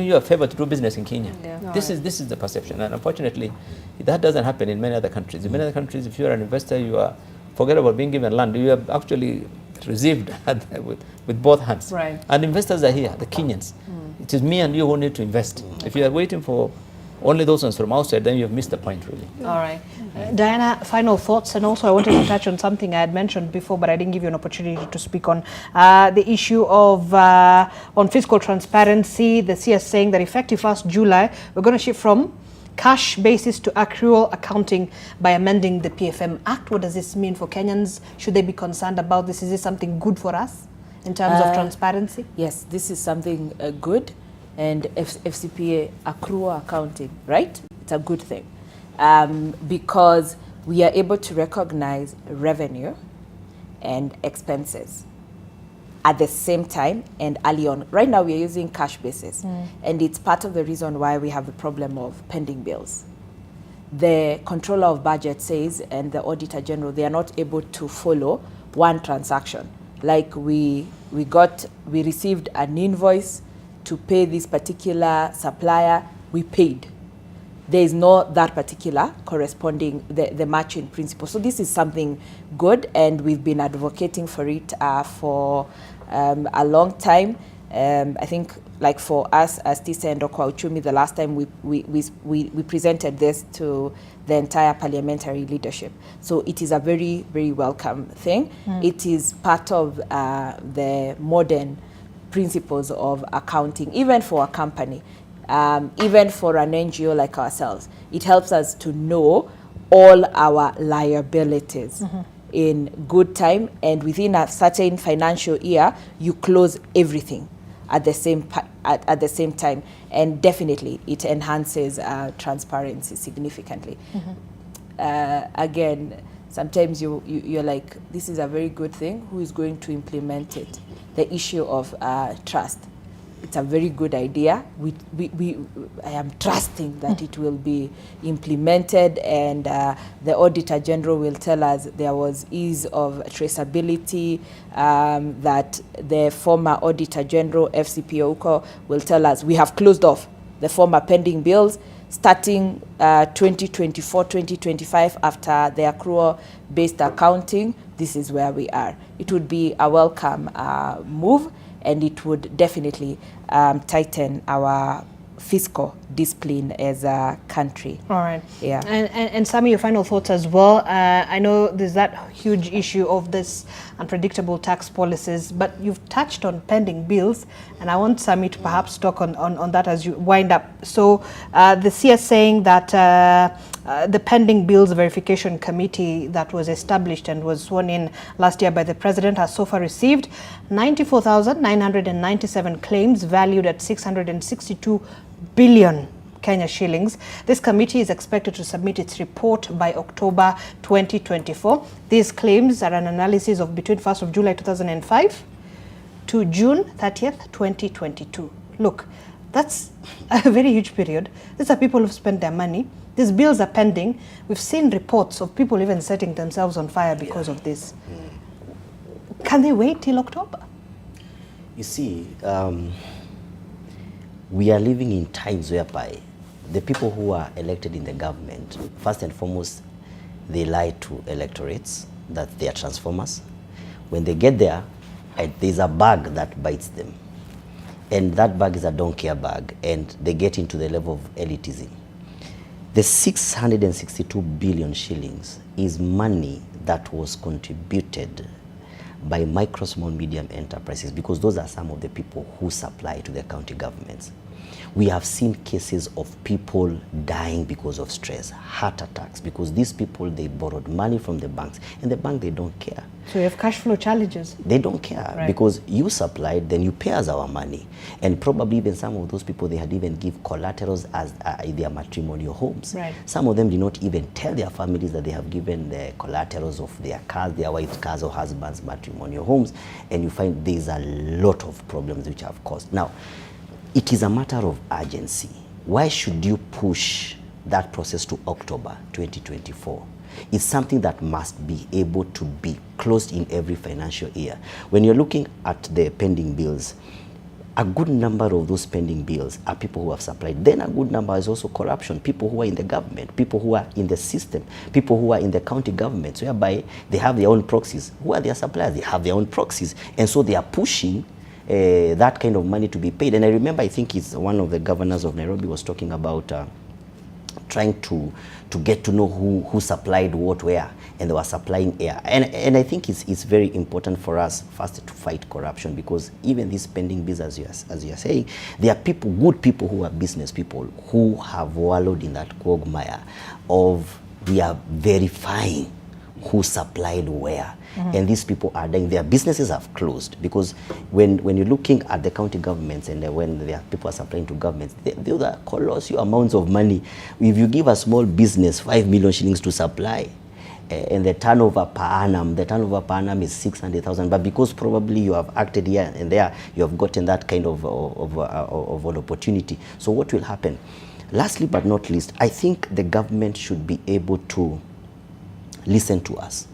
Speaker 20: you a favor to do business in Kenya. This is the perception, and unfortunately, that doesn't happen in many other countries. In many other countries, if you're an investor, you are forget about being given land. You have actually received with both hands.
Speaker 5: Right.
Speaker 20: And investors are here, the Kenyans. It is me and you who need to invest. If you are waiting for only those ones from outside, then you have missed the point, really.
Speaker 5: All right. Diana, final thoughts, and also I wanted to touch on something I had mentioned before, but I didn't give you an opportunity to speak on the issue of on fiscal transparency. The CS saying that effective 1st July, we're going to shift from cash basis to accrual accounting by amending the PFM Act. What does this mean for Kenyans? Should they be concerned about this? Is this something good for us in terms of transparency?
Speaker 4: Yes, this is something good. And FCPA accrual accounting, right? It's a good thing because we are able to recognize revenue and expenses at the same time and early on. Right now we are using cash basis, and it's part of the reason why we have the problem of pending bills. The controller of budget says, and the auditor general, they are not able to follow one transaction. Like we received an invoice to pay this particular supplier, we paid. there is not that particular corresponding, the matching principle. So this is something good, and we've been advocating for it for a long time. I think, like for us as TISA and Okwa Uchumi, the last time we presented this to the entire parliamentary leadership. So it is a very, very welcome thing. It is part of the modern principles of accounting, even for a company, even for an NGO like ourselves. It helps us to know all our liabilities in good time, and within a certain financial year, you close everything at the same time, and definitely it enhances transparency significantly. Again, sometimes you're like, this is a very good thing. Who is going to implement it? The issue of trust. It's a very good idea. I am trusting that it will be implemented, and the Auditor General will tell us there was ease of traceability, that the former Auditor General, FCP Ouko, will tell us we have closed off the former pending bills starting 2024, 2025, after the accrual-based accounting. This is where we are. It would be a welcome move, and it would definitely tighten our fiscal discipline as a country.
Speaker 5: All right.
Speaker 4: Yeah.
Speaker 5: And Sami, your final thoughts as well. I know there's that huge issue of this unpredictable tax policies, but you've touched on pending bills, and I want Sami to perhaps talk on that as you wind up. So the CS saying that the pending bills verification committee that was established and was sworn in last year by the president has so far received 94,997 claims valued at 662 billion Kenya shillings. This committee is expected to submit its report by October 2024. These claims are an analysis of between 1st of July 2005 to June 30th, 2022. Look, that's a very huge period. These are people who've spent their money. These bills are pending. We've seen reports of people even setting themselves on fire because of this. Can they wait till October?
Speaker 2: You see, we are living in times whereby the people who are elected in the government, first and foremost, they lie to electorates that they are transformers. When they get there, there's a bug that bites them. And that bug is a don't care bug, and they get into the level of elitism. The 662 billion shillings is money that was contributed by micro, small, medium enterprises, because those are some of the people who supply to the county governments. We have seen cases of people dying because of stress, heart attacks, because these people, they borrowed money from the banks, and the bank, they don't care.
Speaker 5: So you have cash flow challenges.
Speaker 2: They don't care, right? Because you supplied, then you pay us our money. And probably even some of those people, they had even give collaterals as their matrimonial homes.
Speaker 5: Right.
Speaker 2: Some of them did not even tell their families that they have given the collaterals of their cars, their white cars or husbands' matrimonial homes. And you find there's a lot of problems which have caused. Now, it is a matter of urgency. Why should you push that process to October 2024? It's something that must be able to be closed in every financial year. When you're looking at the pending bills, a good number of those pending bills are people who have supplied. Then a good number is also corruption, people who are in the government, people who are in the system, people who are in the county governments, whereby they have their own proxies. Who are their suppliers? They have their own proxies. And so they are pushing that kind of money to be paid. And I remember, I think it's one of the governors of Nairobi was talking about trying to get to know who supplied what where, and they were supplying air. And I think it's very important for us first to fight corruption, because even these pending bills, as you are saying, there are people, good people who are business people, who have wallowed in that quagmire of we are verifying who supplied where. And these people are dying. Their businesses have closed, because when you're looking at the county governments and when people are supplying to governments, those are colossal amounts of money. If you give a small business 5 million shillings to supply, and the turnover per annum is 600,000, but because probably you have acted here and there, you have gotten that kind of an opportunity. So what will happen? Lastly but not least, I think the government should be able to listen to us.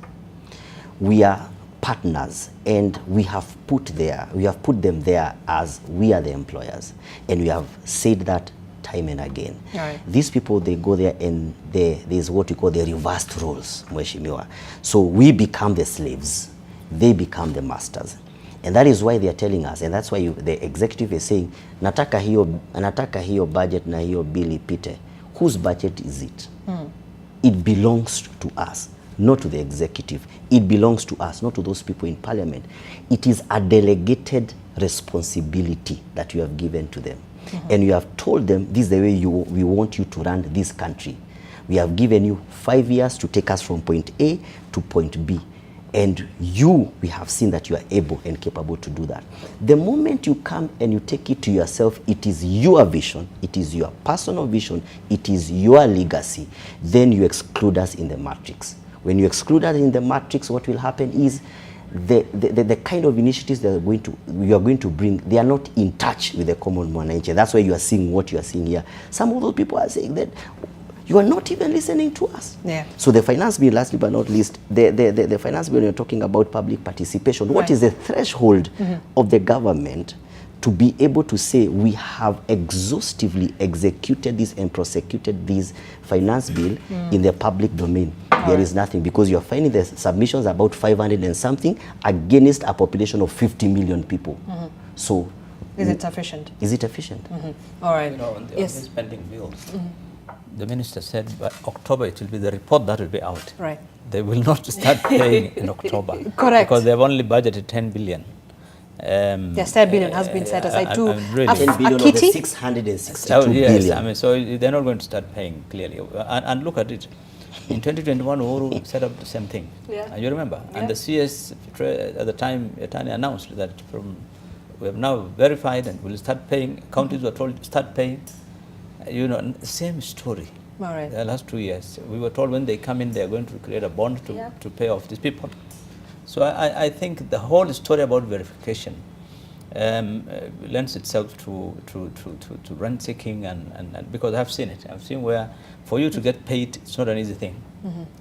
Speaker 2: We are partners, and we have put them there as we are the employers, and we have said that time and again.
Speaker 5: Right.
Speaker 2: These people, they go there and there's what we call the reversed roles, Mheshimiwa. So we become the slaves, they become the masters. And that is why they are telling us, and that's why the executive is saying, nataka hiyo budget na hiyo bill ipite. Whose budget is it? It belongs to us, not to the executive. It belongs to us, not to those people in parliament. It is a delegated responsibility that you have given to them. And you have told them, this is the way we want you to run this country. We have given you 5 years to take us from point A to point B. And we have seen that you are able and capable to do that. The moment you come and you take it to yourself, it is your vision, it is your personal vision, it is your legacy, then you exclude us in the matrix. When you exclude us in the matrix, what will happen is the kind of initiatives that you are going to bring, they are not in touch with the common mwananchi. That's why you are seeing what you are seeing here. Some of those people are saying that you are not even listening to us.
Speaker 5: Yeah.
Speaker 2: So the finance bill, lastly but not least, the finance bill, you're talking about public participation. What is the threshold of the government to be able to say we have exhaustively executed this and prosecuted this finance bill in the public domain? There is nothing, because you're finding the submissions about 500 and something against a population of 50 million people. So
Speaker 5: is it sufficient?
Speaker 2: Is it efficient?
Speaker 5: All right.
Speaker 20: You know, on the spending bills, the minister said by October it will be the report that will be out.
Speaker 5: Right.
Speaker 20: They will not start paying in October.
Speaker 5: Correct.
Speaker 20: Because they've only budgeted 10 billion.
Speaker 5: Yes, 10 billion has been set aside to
Speaker 20: really
Speaker 2: 10 billion of the 662 billion.
Speaker 20: I mean, so they're not going to start paying clearly. And look at it. In 2021, Uhuru set up the same thing.
Speaker 5: Yeah.
Speaker 20: And you remember? Yeah. And the CS at the time, Yatani announced that we have now verified and we'll start paying. Counties were told to start paying. You know, same story.
Speaker 5: All right.
Speaker 20: The last 2 years, we were told when they come in, they're going to create a bond to pay off these people. So I think the whole story about verification lends itself to rent seeking and because I've seen it. I've seen where for you to get paid, it's not an easy thing.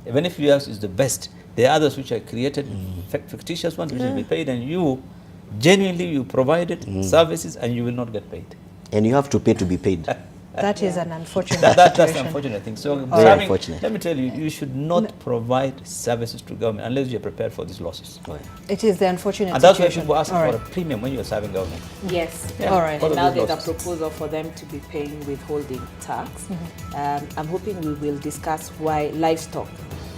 Speaker 20: Even if yours is the best, there are others which are created, fictitious ones which will be paid, and you genuinely you provided services and you will not get paid.
Speaker 2: And you have to pay to be paid.
Speaker 5: That is an unfortunate
Speaker 20: that's
Speaker 5: situation.
Speaker 20: the unfortunate thing. So
Speaker 2: unfortunate.
Speaker 20: Let me tell you, you should not provide services to government unless you're prepared for these losses.
Speaker 5: It is the unfortunate
Speaker 20: and that's
Speaker 5: situation.
Speaker 20: why people ask for a premium when you're serving government.
Speaker 4: Yes.
Speaker 20: Yeah.
Speaker 5: All right.
Speaker 4: And now there's a proposal for them to be paying withholding tax. I'm hoping we will discuss why livestock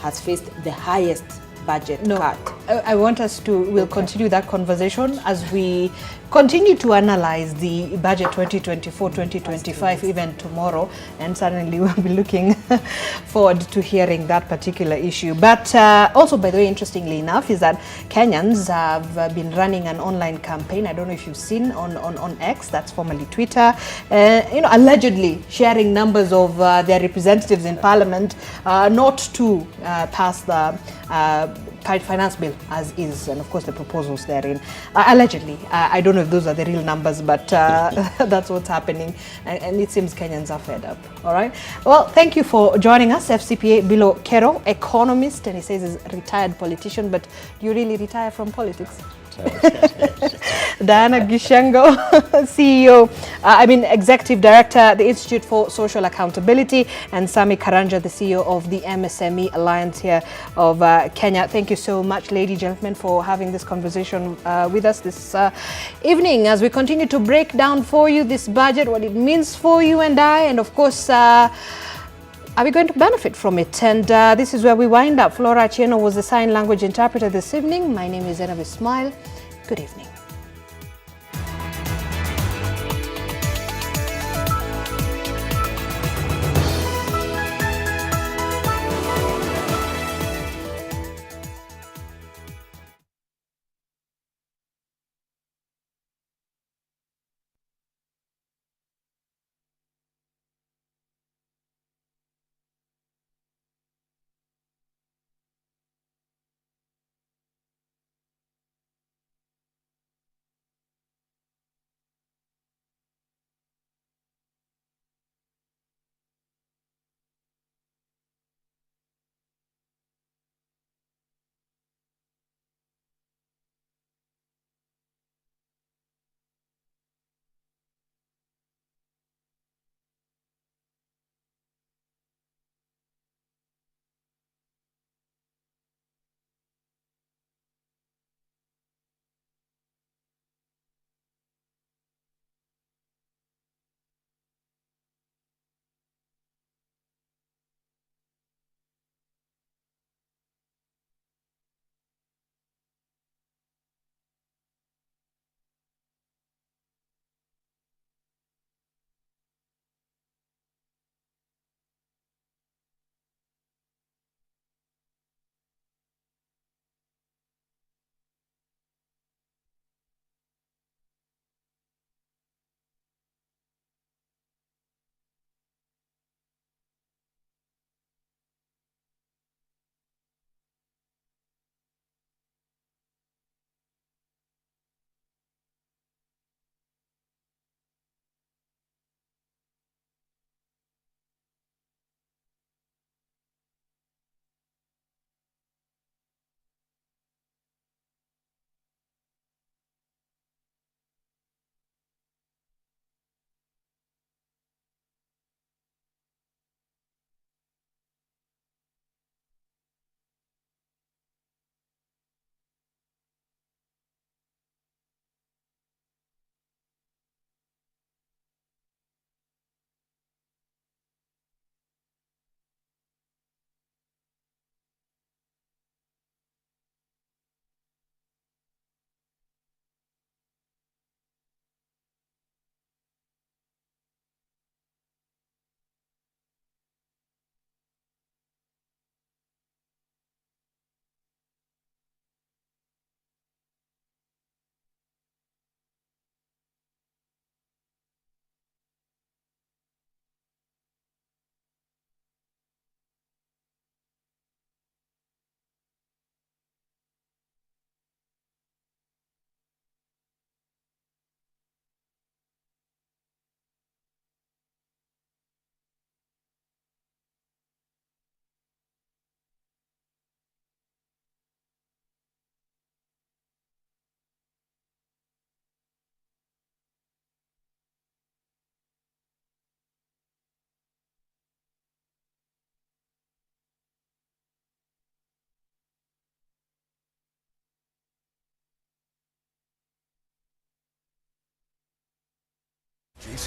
Speaker 4: has faced the highest budget cut.
Speaker 5: I want us to, we'll continue that conversation as we continue to analyze the budget 2024-2025 even tomorrow, and certainly we'll be looking forward to hearing that particular issue. But also, by the way, interestingly enough, is that Kenyans have been running an online campaign. I don't know if you've seen on X, that's formerly Twitter, allegedly sharing numbers of their representatives in parliament not to pass the finance bill as is, and of course the proposals therein. Allegedly, I don't know if those are the real numbers, but that's what's happening, and it seems Kenyans are fed up. All right. Well, thank you for joining us, FCPA Bilo Kero, economist, and he says he's a retired politician, but do you really retire from politics? Diana Gishengo, CEO, Executive Director, the Institute for Social Accountability, and Sami Karanja, the CEO of the MSME Alliance here of Kenya. Thank you so much, ladies and gentlemen, for having this conversation with us this evening as we continue to break down for you this budget, what it means for you and I, and of course, are we going to benefit from it? And this is where we wind up. Flora Cheno was the sign language interpreter this evening. My name is Zainab Ismail. Good evening.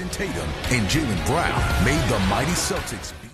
Speaker 19: Jason Tatum and Jaylen Brown made the mighty Celtics beat